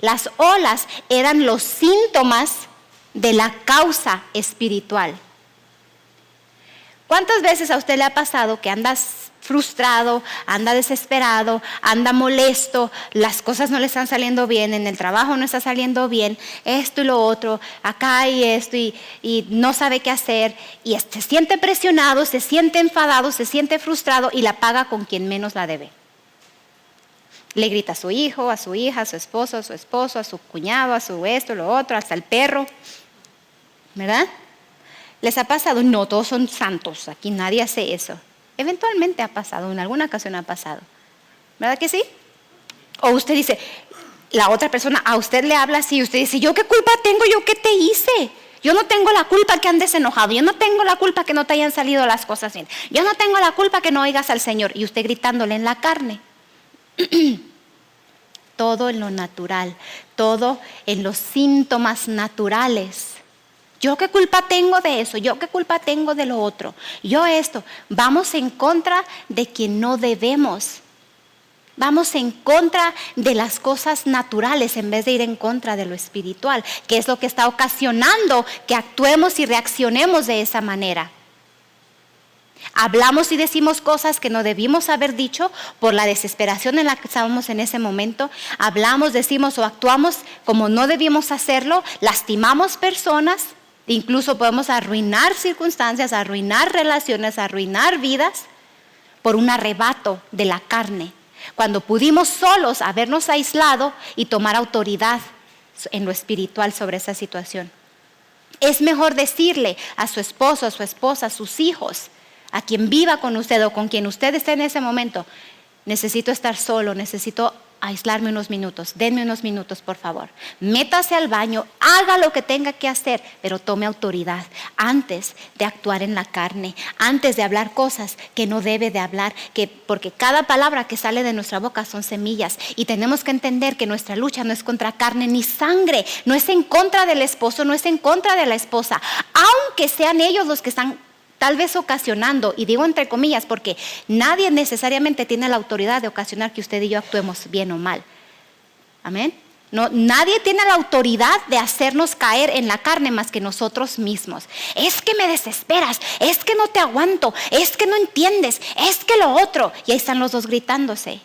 Las olas eran los síntomas de la causa espiritual. ¿Cuántas veces a usted le ha pasado que andas frustrado, anda desesperado, anda molesto, las cosas no le están saliendo bien, en el trabajo no está saliendo bien, esto y lo otro, acá y esto y no sabe qué hacer y se siente presionado, se siente enfadado, se siente frustrado y la paga con quien menos la debe? Le grita a su hijo, a su hija, a su esposo, a su cuñado, a su esto, lo otro, hasta el perro, ¿verdad? ¿Les ha pasado? No, todos son santos, aquí nadie hace eso. Eventualmente ha pasado, en alguna ocasión ha pasado. ¿Verdad que sí? O usted dice, la otra persona a usted le habla así, usted dice, ¿yo qué culpa tengo? ¿Yo qué te hice? Yo no tengo la culpa que andes enojado, yo no tengo la culpa que no te hayan salido las cosas bien, yo no tengo la culpa que no oigas al Señor. Y usted gritándole en la carne. Todo en lo natural, todo en los síntomas naturales. ¿Yo qué culpa tengo de eso? ¿Yo qué culpa tengo de lo otro? Yo esto. Vamos en contra de quien no debemos. Vamos en contra de las cosas naturales en vez de ir en contra de lo espiritual, que es lo que está ocasionando que actuemos y reaccionemos de esa manera. Hablamos y decimos cosas que no debimos haber dicho por la desesperación en la que estábamos en ese momento. Hablamos, decimos o actuamos como no debimos hacerlo, lastimamos personas. Incluso podemos arruinar circunstancias, arruinar relaciones, arruinar vidas por un arrebato de la carne, Cuando pudimos solos habernos aislado y tomar autoridad en lo espiritual sobre esa situación. Es mejor decirle a su esposo, a su esposa, a sus hijos, a quien viva con usted o con quien usted esté en ese momento: necesito estar solo, necesito aislarme unos minutos, denme unos minutos por favor. Métase al baño, haga lo que tenga que hacer, pero tome autoridad antes de actuar en la carne, antes de hablar cosas que no debe de hablar, porque cada palabra que sale de nuestra boca son semillas, y tenemos que entender que nuestra lucha no es contra carne ni sangre, no es en contra del esposo, no es en contra de la esposa, aunque sean ellos los que están tal vez ocasionando, y digo entre comillas porque nadie necesariamente tiene la autoridad de ocasionar que usted y yo actuemos bien o mal. Amén. No, nadie tiene la autoridad de hacernos caer en la carne más que nosotros mismos. Es que me desesperas, es que no te aguanto, es que no entiendes, es que lo otro. Y ahí están los dos gritándose.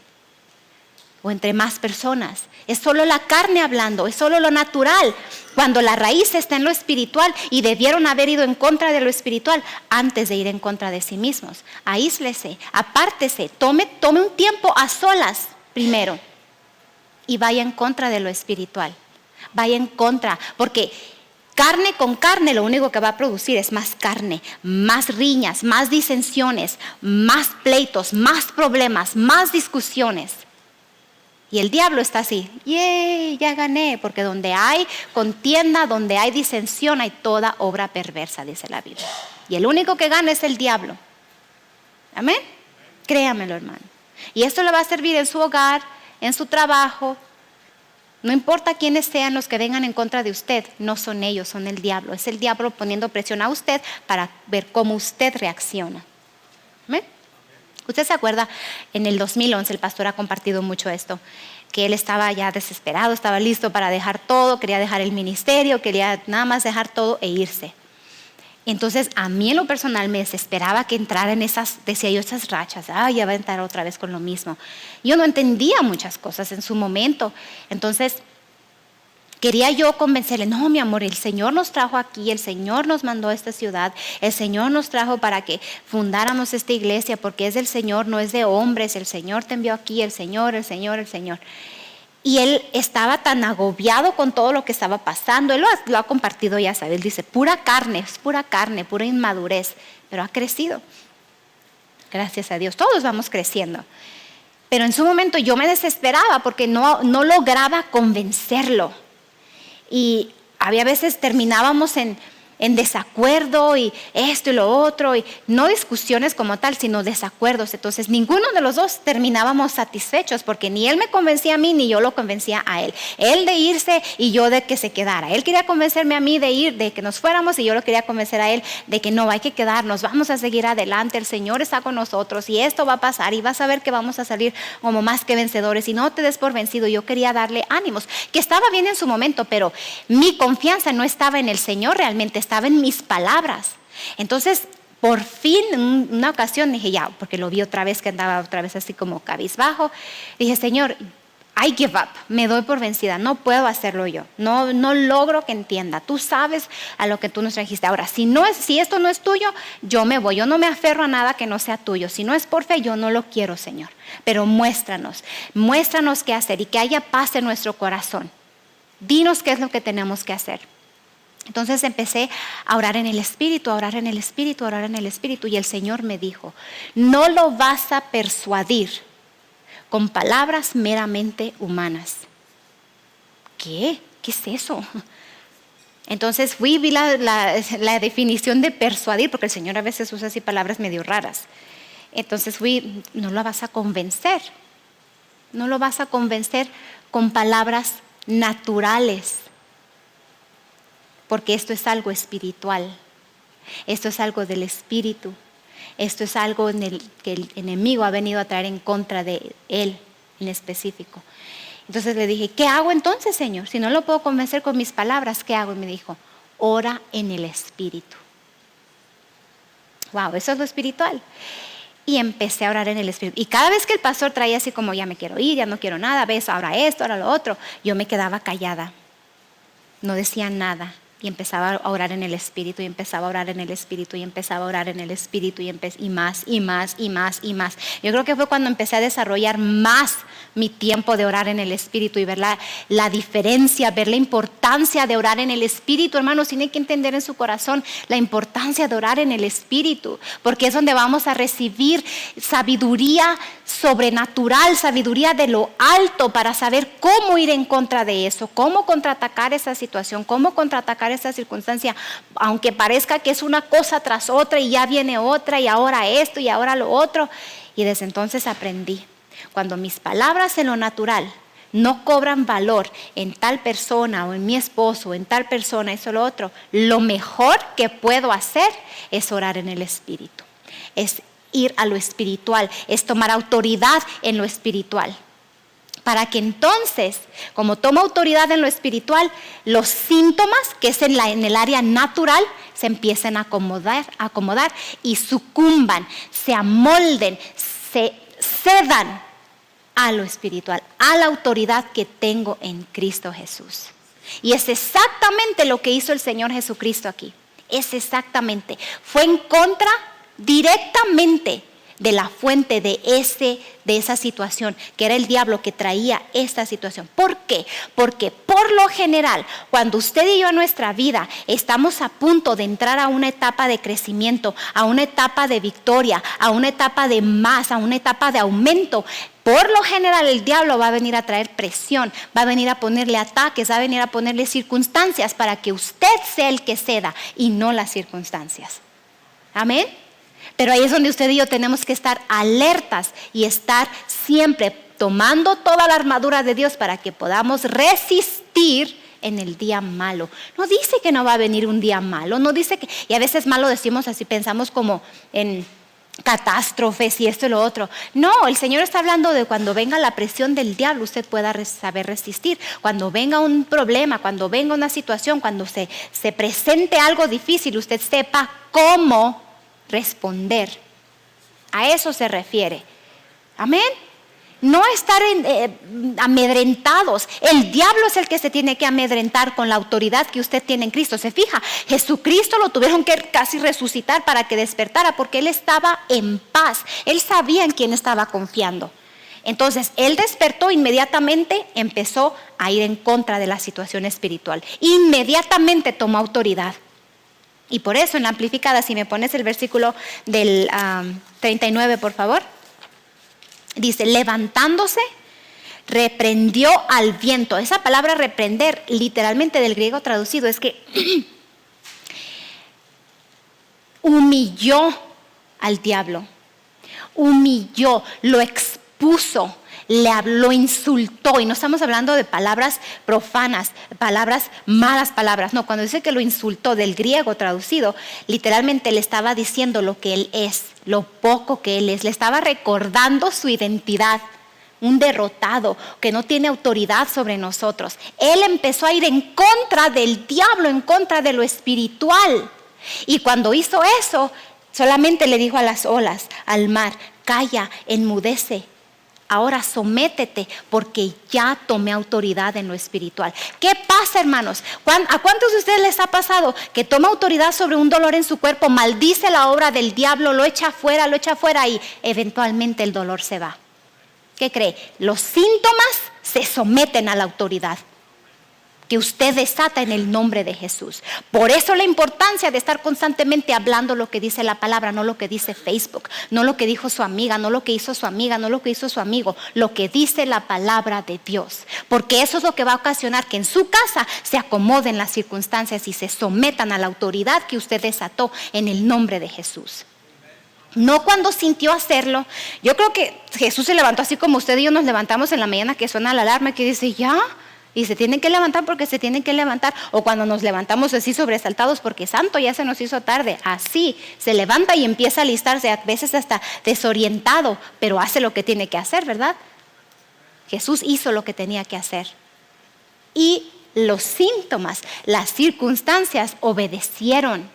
O entre más personas. Es solo la carne hablando, es solo lo natural. Cuando la raíz está en lo espiritual, y debieron haber ido en contra de lo espiritual antes de ir en contra de sí mismos. Aíslese, apártese, tome un tiempo a solas primero y vaya en contra de lo espiritual. Vaya en contra, porque carne con carne lo único que va a producir es más carne, más riñas, más disensiones, más pleitos, más problemas, más discusiones. Y el diablo está así: ¡yay! Ya gané, porque donde hay contienda, donde hay disensión, hay toda obra perversa, dice la Biblia. Y el único que gana es el diablo. Amén. Créamelo, hermano. Y esto le va a servir en su hogar, en su trabajo. No importa quiénes sean los que vengan en contra de usted, no son ellos, son el diablo. Es el diablo poniendo presión a usted para ver cómo usted reacciona. Amén. Usted se acuerda, en el 2011 el pastor ha compartido mucho esto, que él estaba ya desesperado, estaba listo para dejar todo, quería dejar el ministerio, quería nada más dejar todo e irse. Entonces a mí en lo personal me desesperaba que entrara en esas rachas. Ya va a entrar otra vez con lo mismo. Yo no entendía muchas cosas en su momento. Entonces quería yo convencerle: no, mi amor, el Señor nos trajo aquí, el Señor nos mandó a esta ciudad, el Señor nos trajo para que fundáramos esta iglesia, porque es del Señor, no es de hombres, el Señor te envió aquí, el Señor, el Señor, el Señor. Y él estaba tan agobiado con todo lo que estaba pasando. Él lo ha compartido, ya sabe, él dice: pura carne, pura inmadurez, pero ha crecido. Gracias a Dios, todos vamos creciendo. Pero en su momento yo me desesperaba porque no lograba convencerlo. Y había veces terminábamos en desacuerdo y esto y lo otro, y no discusiones como tal, sino desacuerdos. Entonces ninguno de los dos terminábamos satisfechos, porque ni él me convencía a mí ni yo lo convencía a él. Él de irse y yo de que se quedara. Él quería convencerme a mí de ir, de que nos fuéramos, y yo lo quería convencer a él de que no, hay que quedarnos, vamos a seguir adelante, el Señor está con nosotros y esto va a pasar y vas a ver que vamos a salir como más que vencedores y no te des por vencido. Yo quería darle ánimos, que estaba bien en su momento, pero mi confianza no estaba en el Señor, realmente estaba en mis palabras. Entonces por fin, en una ocasión dije ya, porque lo vi otra vez que andaba otra vez así como cabizbajo, dije: Señor, I give up, me doy por vencida, no puedo hacerlo yo, no logro que entienda, tú sabes a lo que tú nos trajiste. Ahora, si esto no es tuyo, yo me voy, yo no me aferro a nada que no sea tuyo. Si no es por fe, yo no lo quiero, Señor, pero muéstranos qué hacer y que haya paz en nuestro corazón. Dinos qué es lo que tenemos que hacer. Entonces empecé a orar en el Espíritu, y el Señor me dijo: no lo vas a persuadir con palabras meramente humanas. ¿Qué? ¿Qué es eso? Entonces vi la definición de persuadir, porque el Señor a veces usa así palabras medio raras. Entonces no lo vas a convencer con palabras naturales, porque esto es algo espiritual, esto es algo del Espíritu, esto es algo en el que el enemigo ha venido a traer en contra de él en específico. Entonces le dije: ¿qué hago entonces, Señor? Si no lo puedo convencer con mis palabras, ¿qué hago? Y me dijo: ora en el Espíritu. Wow, eso es lo espiritual. Y empecé a orar en el Espíritu. Y cada vez que el pastor traía así como: ya me quiero ir, ya no quiero nada, ves, ahora esto, ahora lo otro, yo me quedaba callada, no decía nada. Y empezaba a orar en el Espíritu, y empezaba a orar en el Espíritu, y empezaba a orar en el Espíritu, y más, y más, y más, y más. Yo creo que fue cuando empecé a desarrollar más mi tiempo de orar en el Espíritu y ver la diferencia, ver la importancia de orar en el Espíritu. Hermanos, tienen que entender en su corazón la importancia de orar en el Espíritu, porque es donde vamos a recibir sabiduría sobrenatural, sabiduría de lo alto, para saber cómo ir en contra de eso, cómo contraatacar esa situación, cómo contraatacar esa circunstancia, aunque parezca que es una cosa tras otra y ya viene otra y ahora esto y ahora lo otro. Y desde entonces aprendí, cuando mis palabras en lo natural no cobran valor en tal persona o en mi esposo o en tal persona, eso o lo otro, lo mejor que puedo hacer es orar en el Espíritu, es ir a lo espiritual, es tomar autoridad en lo espiritual, para que entonces, como tomo autoridad en lo espiritual, los síntomas que es en el área natural se empiecen a acomodar y sucumban, se amolden, se cedan a lo espiritual, a la autoridad que tengo en Cristo Jesús. Y es exactamente lo que hizo el Señor Jesucristo aquí. Es exactamente. Fue en contra directamente de la fuente de esa situación, que era el diablo que traía esta situación. ¿Por qué? Porque por lo general, cuando usted y yo en nuestra vida estamos a punto de entrar a una etapa de crecimiento, a una etapa de victoria, a una etapa de más, a una etapa de aumento, por lo general el diablo va a venir a traer presión, va a venir a ponerle ataques, va a venir a ponerle circunstancias para que usted sea el que ceda y no las circunstancias. Amén. Pero ahí es donde usted y yo tenemos que estar alertas y estar siempre tomando toda la armadura de Dios para que podamos resistir en el día malo. No dice que no va a venir un día malo, no dice que, y a veces malo decimos así, pensamos como en catástrofes y esto y lo otro. No, el Señor está hablando de cuando venga la presión del diablo, usted pueda saber resistir. Cuando venga un problema, cuando venga una situación, cuando se presente algo difícil, usted sepa cómo responder. A eso se refiere. Amén. No estar amedrentados. El diablo es el que se tiene que amedrentar con la autoridad que usted tiene en Cristo. Se fija, Jesucristo lo tuvieron que casi resucitar para que despertara, porque él estaba en paz. Él sabía en quién estaba confiando. Entonces él despertó, inmediatamente empezó a ir en contra de la situación espiritual. Inmediatamente tomó autoridad. Y por eso en la amplificada, si me pones el versículo del 39, por favor. Dice, levantándose, reprendió al viento. Esa palabra reprender, literalmente del griego traducido, es que humilló al diablo. Humilló, lo expuso, le habló, insultó. Y no estamos hablando de palabras profanas, palabras, malas palabras. No, cuando dice que lo insultó, del griego traducido, literalmente le estaba diciendo lo que él es, lo poco que él es. Le estaba recordando su identidad, un derrotado que no tiene autoridad sobre nosotros. Él empezó a ir en contra del diablo, en contra de lo espiritual. Y cuando hizo eso, solamente le dijo a las olas, al mar, calla, enmudece. Ahora sométete, porque ya tomé autoridad en lo espiritual. ¿Qué pasa, hermanos? ¿A cuántos de ustedes les ha pasado que toma autoridad sobre un dolor en su cuerpo, maldice la obra del diablo, lo echa fuera y eventualmente el dolor se va? ¿Qué cree? Los síntomas se someten a la autoridad que usted desata en el nombre de Jesús. Por eso la importancia de estar constantemente hablando lo que dice la palabra, no lo que dice Facebook, no lo que dijo su amiga, no lo que hizo su amiga, no lo que hizo su amigo, lo que dice la palabra de Dios. Porque eso es lo que va a ocasionar que en su casa se acomoden las circunstancias y se sometan a la autoridad que usted desató en el nombre de Jesús. No cuando sintió hacerlo. Yo creo que Jesús se levantó así como usted y yo nos levantamos en la mañana, que suena la alarma, que dice ya. Y se tienen que levantar porque se tienen que levantar. O cuando nos levantamos así sobresaltados porque santo, ya se nos hizo tarde. Así se levanta y empieza a alistarse, a veces hasta desorientado, pero hace lo que tiene que hacer, ¿verdad? Jesús hizo lo que tenía que hacer. Y los síntomas, las circunstancias obedecieron.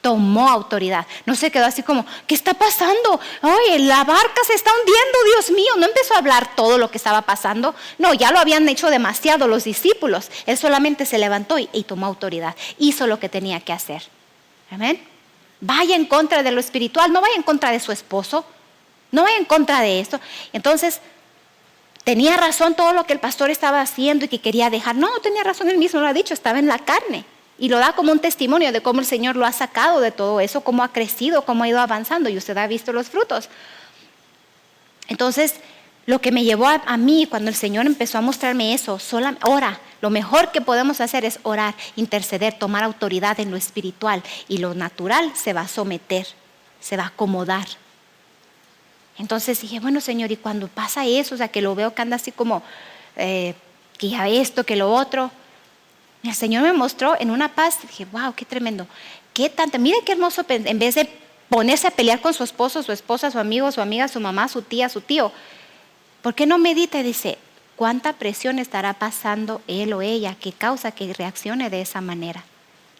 tomó autoridad. No se quedó así como, ¿qué está pasando? Oye, la barca se está hundiendo, Dios mío. No empezó a hablar todo lo que estaba pasando. No, ya lo habían hecho demasiado los discípulos. Él solamente se levantó y tomó autoridad. Hizo lo que tenía que hacer. Amén. Vaya en contra de lo espiritual, no vaya en contra de su esposo, no vaya en contra de esto. Entonces, tenía razón todo lo que el pastor estaba haciendo y que quería dejar. No tenía razón, él mismo lo ha dicho, estaba en la carne. Y lo da como un testimonio de cómo el Señor lo ha sacado de todo eso, cómo ha crecido, cómo ha ido avanzando y usted ha visto los frutos. Entonces, lo que me llevó a mí cuando el Señor empezó a mostrarme eso, ora. Lo mejor que podemos hacer es orar, interceder, tomar autoridad en lo espiritual y lo natural se va a someter, se va a acomodar. Entonces dije, bueno, Señor, y cuando pasa eso, o sea, que lo veo que anda así como, que ya esto, que lo otro, el Señor me mostró en una paz, dije, wow, qué tremendo, qué tanto, mire qué hermoso, en vez de ponerse a pelear con su esposo, su esposa, su amigo, su amiga, su mamá, su tía, su tío, ¿por qué no medita y dice, cuánta presión estará pasando él o ella que causa que reaccione de esa manera?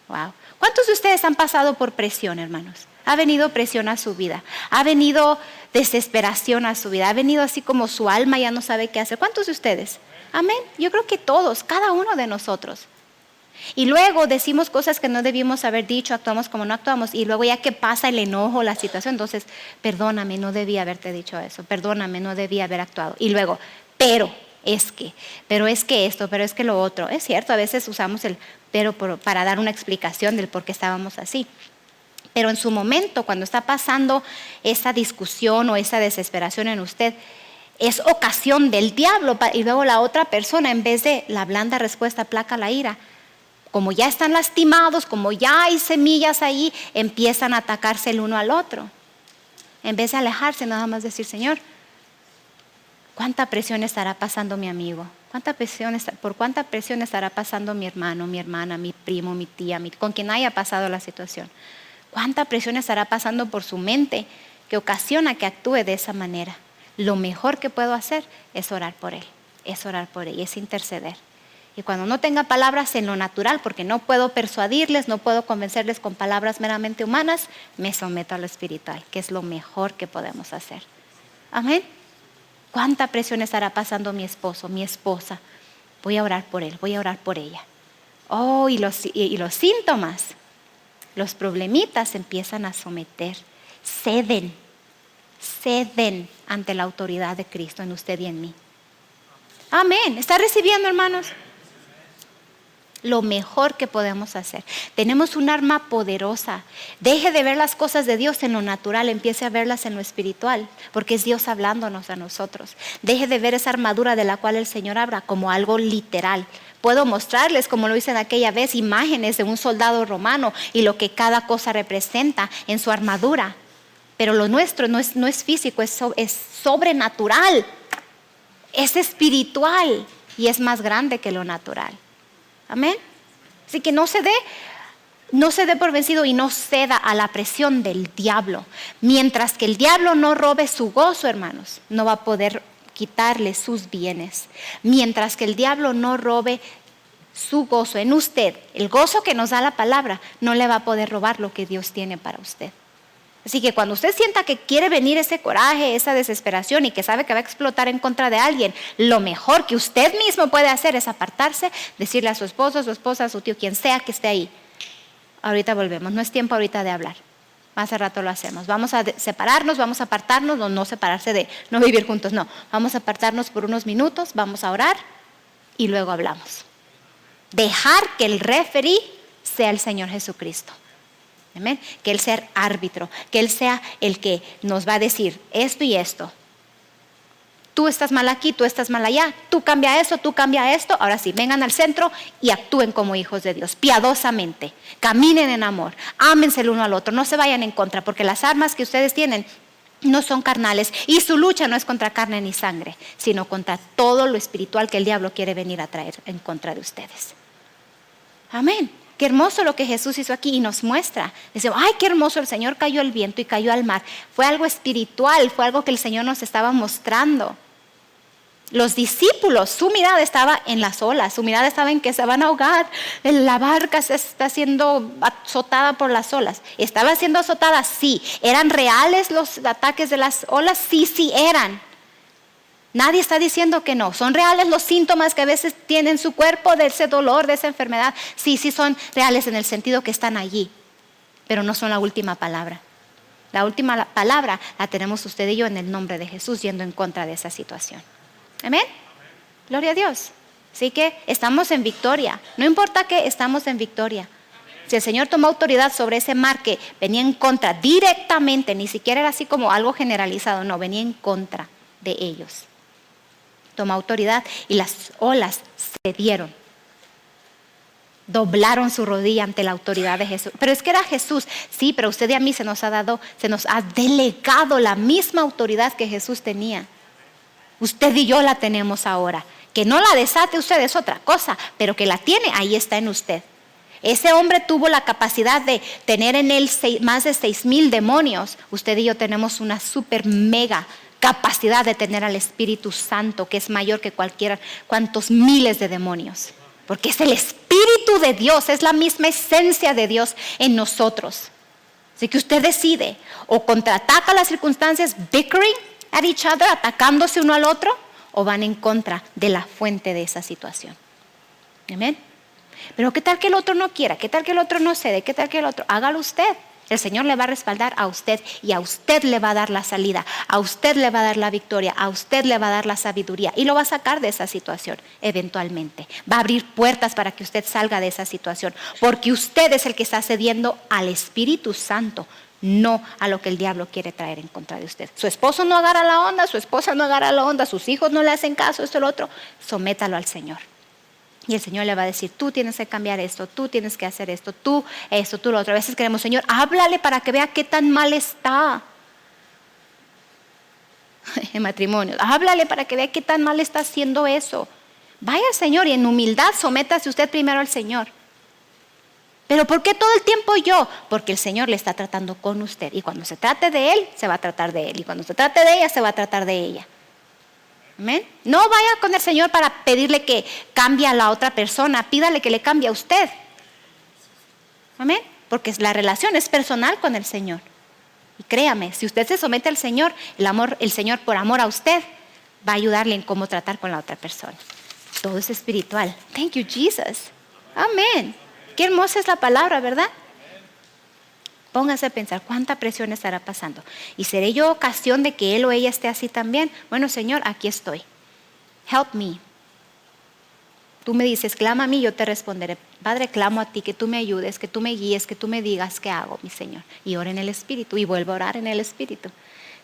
Wow. ¿Cuántos de ustedes han pasado por presión, hermanos? Ha venido presión a su vida, ha venido desesperación a su vida, ha venido así como su alma ya no sabe qué hacer. ¿Cuántos de ustedes? Amén. Yo creo que todos, cada uno de nosotros. Y luego decimos cosas que no debimos haber dicho, actuamos como no actuamos, y luego ya que pasa el enojo, la situación, entonces, perdóname, no debía haberte dicho eso, perdóname, no debía haber actuado. Y luego, pero es que esto, pero es que lo otro. Es cierto, a veces usamos el pero para dar una explicación del por qué estábamos así. Pero en su momento, cuando está pasando esa discusión o esa desesperación en usted, es ocasión del diablo, y luego la otra persona, en vez de la blanda respuesta, aplaca la ira. Como ya están lastimados, como ya hay semillas ahí, empiezan a atacarse el uno al otro. En vez de alejarse, nada más decir, Señor, ¿cuánta presión estará pasando mi amigo? ¿Por cuánta presión estará pasando mi hermano, mi hermana, mi primo, mi tía, con quien haya pasado la situación? ¿Cuánta presión estará pasando por su mente que ocasiona que actúe de esa manera? Lo mejor que puedo hacer es orar por él, es interceder. Y cuando no tenga palabras en lo natural, porque no puedo persuadirles, no puedo convencerles con palabras meramente humanas, me someto a lo espiritual, que es lo mejor que podemos hacer. Amén. ¿Cuánta presión estará pasando mi esposo, mi esposa? Voy a orar por él, voy a orar por ella. Oh, y los síntomas, los problemitas empiezan a someter, ceden ante la autoridad de Cristo en usted y en mí. Amén. ¿Está recibiendo, hermanos? Lo mejor que podemos hacer. Tenemos un arma poderosa. Deje de ver las cosas de Dios en lo natural, empiece a verlas en lo espiritual, porque es Dios hablándonos a nosotros. Deje de ver esa armadura de la cual el Señor habla como algo literal. Puedo mostrarles, como lo hice en aquella vez, imágenes de un soldado romano y lo que cada cosa representa en su armadura. Pero lo nuestro no es físico, es sobrenatural, es espiritual y es más grande que lo natural. Amén. Así que no se dé por vencido y no ceda a la presión del diablo. Mientras que el diablo no robe su gozo, hermanos, no va a poder quitarle sus bienes. Mientras que el diablo no robe su gozo en usted, el gozo que nos da la palabra, no le va a poder robar lo que Dios tiene para usted. Así que cuando usted sienta que quiere venir ese coraje, esa desesperación y que sabe que va a explotar en contra de alguien, lo mejor que usted mismo puede hacer es apartarse, decirle a su esposo, a su esposa, a su tío, quien sea que esté ahí. Ahorita volvemos, no es tiempo ahorita de hablar. Más al rato lo hacemos. Vamos a separarnos, vamos a apartarnos, no separarse de no vivir juntos, no. Vamos a apartarnos por unos minutos, vamos a orar y luego hablamos. Dejar que el referí sea el Señor Jesucristo. Amén. Que Él sea el árbitro, que Él sea el que nos va a decir esto y esto. Tú estás mal aquí, tú estás mal allá, tú cambia eso, tú cambia esto. Ahora sí, vengan al centro y actúen como hijos de Dios, piadosamente. Caminen en amor, ámense el uno al otro, no se vayan en contra, porque las armas que ustedes tienen no son carnales y su lucha no es contra carne ni sangre, sino contra todo lo espiritual que el diablo quiere venir a traer en contra de ustedes. Amén. Qué hermoso lo que Jesús hizo aquí y nos muestra. Dice, ay, qué hermoso, el Señor cayó al viento y cayó al mar. Fue algo espiritual, fue algo que el Señor nos estaba mostrando. Los discípulos, su mirada estaba en las olas, su mirada estaba en que se van a ahogar, la barca se está siendo azotada por las olas. ¿Estaba siendo azotada? Sí. ¿Eran reales los ataques de las olas? Sí eran. Nadie está diciendo que no. ¿Son reales los síntomas que a veces tiene en su cuerpo de ese dolor, de esa enfermedad? Sí son reales en el sentido que están allí, pero no son la última palabra. La última palabra la tenemos usted y yo en el nombre de Jesús, yendo en contra de esa situación. Amén. Gloria a Dios. Así que estamos en victoria. No importa que estamos en victoria. Si el Señor tomó autoridad sobre ese mar que venía en contra directamente, ni siquiera era así como algo generalizado, no, venía en contra de ellos. Tomó autoridad y las olas cedieron. Doblaron su rodilla ante la autoridad de Jesús. Pero es que era Jesús. Sí, pero usted y a mí se nos ha delegado la misma autoridad que Jesús tenía. Usted y yo la tenemos ahora. Que no la desate usted es otra cosa, pero que la tiene, ahí está en usted. Ese hombre tuvo la capacidad de tener en él más de 6,000 demonios. Usted y yo tenemos una super mega capacidad de tener al Espíritu Santo, que es mayor que cuantos miles de demonios. Porque es el Espíritu de Dios, es la misma esencia de Dios en nosotros. Así que usted decide, o contraataca las circunstancias, bickering at each other, atacándose uno al otro, o van en contra de la fuente de esa situación. Amén. Pero ¿qué tal que el otro no quiera? ¿Qué tal que el otro no cede? ¿Qué tal que el otro? Hágalo usted. El Señor le va a respaldar a usted y a usted le va a dar la salida, a usted le va a dar la victoria, a usted le va a dar la sabiduría y lo va a sacar de esa situación eventualmente. Va a abrir puertas para que usted salga de esa situación, porque usted es el que está cediendo al Espíritu Santo, no a lo que el diablo quiere traer en contra de usted. Su esposo no agarra la onda, su esposa no agarra la onda, sus hijos no le hacen caso, esto y lo otro. Sométalo al Señor. Y el Señor le va a decir, tú tienes que cambiar esto, tú tienes que hacer esto, tú esto, tú lo otro. A veces queremos, Señor, háblale para que vea qué tan mal está en matrimonio. Háblale para que vea qué tan mal está haciendo eso. Vaya, Señor, y en humildad sométase usted primero al Señor. ¿Pero por qué todo el tiempo yo? Porque el Señor le está tratando con usted. Y cuando se trate de Él, se va a tratar de Él. Y cuando se trate de ella, se va a tratar de ella. Amén. No vaya con el Señor para pedirle que cambie a la otra persona. Pídale que le cambie a usted. Amén. Porque la relación es personal con el Señor. Y créame, si usted se somete al Señor, el Señor por amor a usted va a ayudarle en cómo tratar con la otra persona. Todo es espiritual. Thank you, Jesus. Amén. Qué hermosa es la palabra, ¿verdad? Póngase a pensar cuánta presión estará pasando. ¿Y seré yo ocasión de que él o ella esté así también? Bueno, Señor, aquí estoy. Help me. Tú me dices, clama a mí, yo te responderé. Padre, clamo a ti, que tú me ayudes, que tú me guíes, que tú me digas qué hago, mi Señor. Y ora en el Espíritu y vuelvo a orar en el Espíritu.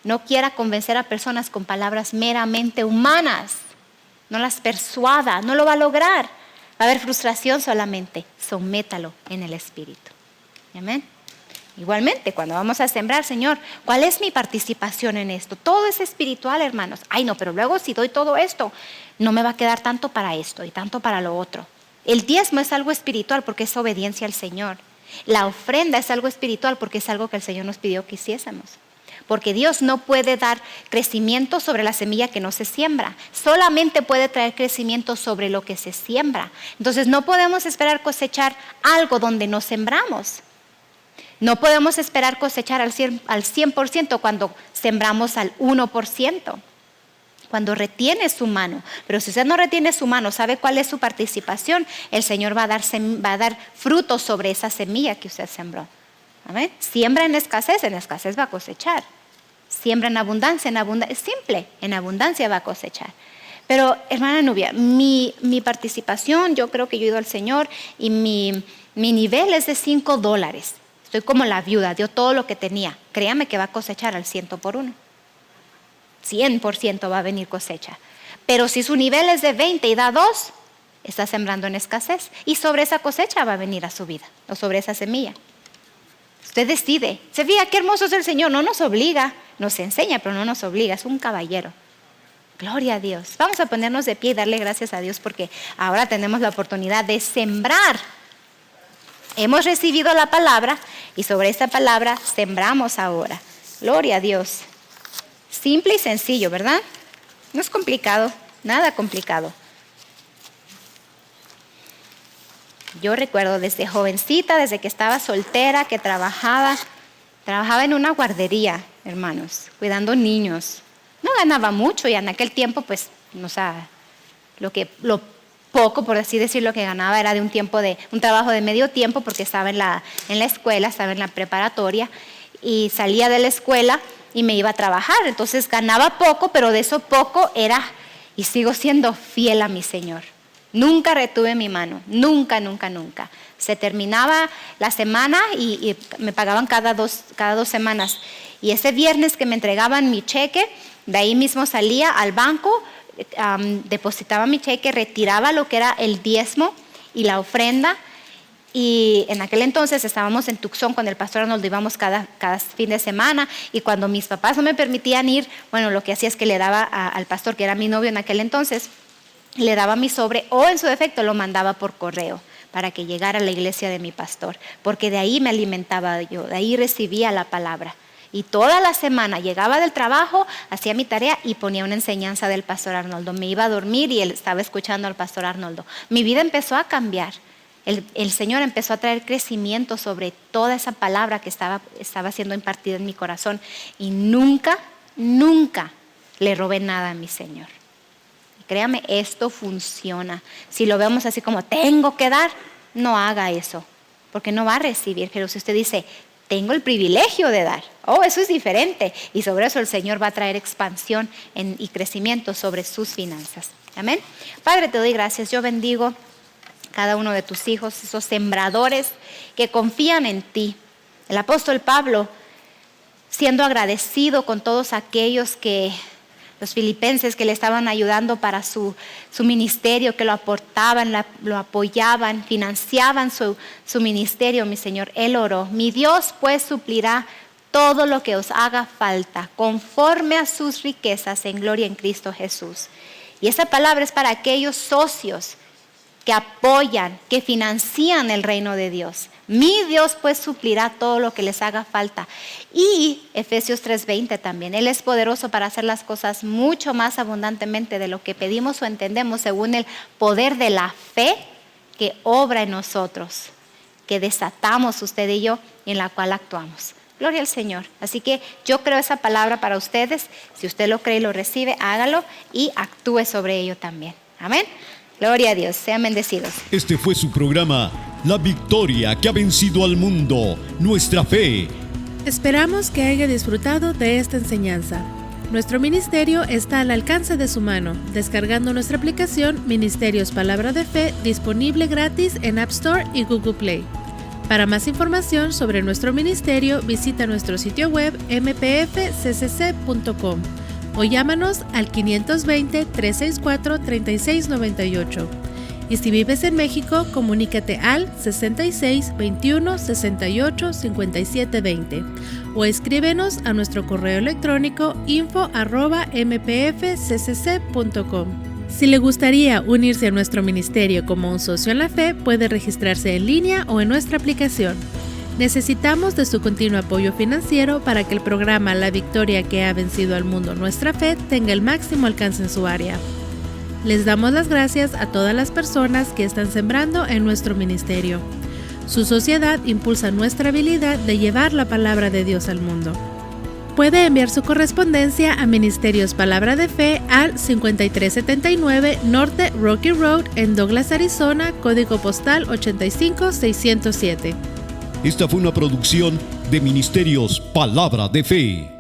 No quiera convencer a personas con palabras meramente humanas. No las persuada, no lo va a lograr. Va a haber frustración solamente. Sométalo en el Espíritu. Amén. Igualmente, cuando vamos a sembrar, Señor, ¿cuál es mi participación en esto? Todo es espiritual, hermanos. Ay, no, pero luego si doy todo esto, no me va a quedar tanto para esto y tanto para lo otro. El diezmo es algo espiritual porque es obediencia al Señor. La ofrenda es algo espiritual porque es algo que el Señor nos pidió que hiciésemos. Porque Dios no puede dar crecimiento sobre la semilla que no se siembra. Solamente puede traer crecimiento sobre lo que se siembra. Entonces no podemos esperar cosechar algo donde no sembramos. No podemos esperar cosechar al 100% cuando sembramos al 1%. Cuando retiene su mano. Pero si usted no retiene su mano, ¿sabe cuál es su participación? El Señor va a dar frutos sobre esa semilla que usted sembró. ¿Amén? Siembra en escasez va a cosechar. Siembra en abundancia, es simple, en abundancia va a cosechar. Pero, hermana Nubia, mi participación, yo creo que yo he ido al Señor y mi nivel es de $5. Estoy como la viuda, dio todo lo que tenía. Créame que va a cosechar al 100 por 1. 100% va a venir cosecha. Pero si su nivel es de 20 y da 2, está sembrando en escasez. Y sobre esa cosecha va a venir a su vida, o sobre esa semilla. Usted decide. Se fija qué hermoso es el Señor. No nos obliga, nos enseña, pero no nos obliga. Es un caballero. Gloria a Dios. Vamos a ponernos de pie y darle gracias a Dios porque ahora tenemos la oportunidad de sembrar. Hemos recibido la palabra y sobre esta palabra sembramos ahora. Gloria a Dios. Simple y sencillo, ¿verdad? No es complicado. nada complicado. Yo recuerdo desde jovencita, desde que estaba soltera, que trabajaba en una guardería, hermanos, cuidando niños. No ganaba mucho y en aquel tiempo, pues, o sea, lo poco, por así decirlo, que ganaba era de un trabajo de medio tiempo, porque estaba en la escuela, estaba en la preparatoria y salía de la escuela y me iba a trabajar. Entonces ganaba poco, pero de eso poco era, y sigo siendo fiel a mi Señor. Nunca retuve mi mano, nunca. Se terminaba la semana y me pagaban cada dos semanas. Y ese viernes que me entregaban mi cheque, de ahí mismo salía al banco, depositaba mi cheque, retiraba lo que era el diezmo y la ofrenda. Y en aquel entonces estábamos en Tucson con el pastor Arnoldo, íbamos cada fin de semana, y cuando mis papás no me permitían ir, bueno, lo que hacía es que le daba al pastor, que era mi novio en aquel entonces, le daba mi sobre, o en su defecto lo mandaba por correo para que llegara a la iglesia de mi pastor, porque de ahí me alimentaba yo, de ahí recibía la palabra. Y toda la semana llegaba del trabajo, hacía mi tarea y ponía una enseñanza del pastor Arnoldo. Me iba a dormir y él estaba escuchando al pastor Arnoldo. Mi vida empezó a cambiar. El Señor empezó a traer crecimiento sobre toda esa palabra que estaba siendo impartida en mi corazón. Y nunca le robé nada a mi Señor. Y créame, esto funciona. Si lo vemos así como tengo que dar, no haga eso, porque no va a recibir. Pero si usted dice, tengo el privilegio de dar, eso es diferente. Y sobre eso el Señor va a traer expansión y crecimiento sobre sus finanzas. Amén. Padre, te doy gracias. Yo bendigo cada uno de tus hijos, esos sembradores que confían en ti. El apóstol Pablo, siendo agradecido con todos aquellos los filipenses que le estaban ayudando para su ministerio, que lo aportaban, lo apoyaban, financiaban su ministerio, mi Señor, él oró: mi Dios pues suplirá todo lo que os haga falta, conforme a sus riquezas en gloria en Cristo Jesús. Y esa palabra es para aquellos socios que apoyan, que financian el reino de Dios. Mi Dios pues suplirá todo lo que les haga falta. Y Efesios 3:20 también. Él es poderoso para hacer las cosas mucho más abundantemente de lo que pedimos o entendemos, según el poder de la fe que obra en nosotros, que desatamos usted y yo y en la cual actuamos. Gloria al Señor. Así que yo creo esa palabra para ustedes. Si usted lo cree y lo recibe, hágalo y actúe sobre ello también. Amén. Gloria a Dios, sean bendecidos. Este fue su programa, La Victoria que ha vencido al mundo, nuestra fe. Esperamos que haya disfrutado de esta enseñanza. Nuestro ministerio está al alcance de su mano, descargando nuestra aplicación Ministerios Palabra de Fe, disponible gratis en App Store y Google Play. Para más información sobre nuestro ministerio, visita nuestro sitio web mpfccc.com. o llámanos al 520-364-3698. Y si vives en México, comunícate al 66 21 68 57 20 o escríbenos a nuestro correo electrónico info@mpfccc.com. Si le gustaría unirse a nuestro ministerio como un socio en la fe, puede registrarse en línea o en nuestra aplicación. Necesitamos de su continuo apoyo financiero para que el programa La Victoria que ha vencido al mundo, nuestra fe, tenga el máximo alcance en su área. Les damos las gracias a todas las personas que están sembrando en nuestro ministerio. Su sociedad impulsa nuestra habilidad de llevar la palabra de Dios al mundo. Puede enviar su correspondencia a Ministerios Palabra de Fe al 5379 Norte Rocky Road en Douglas, Arizona, código postal 85607. Esta fue una producción de Ministerios Palabra de Fe.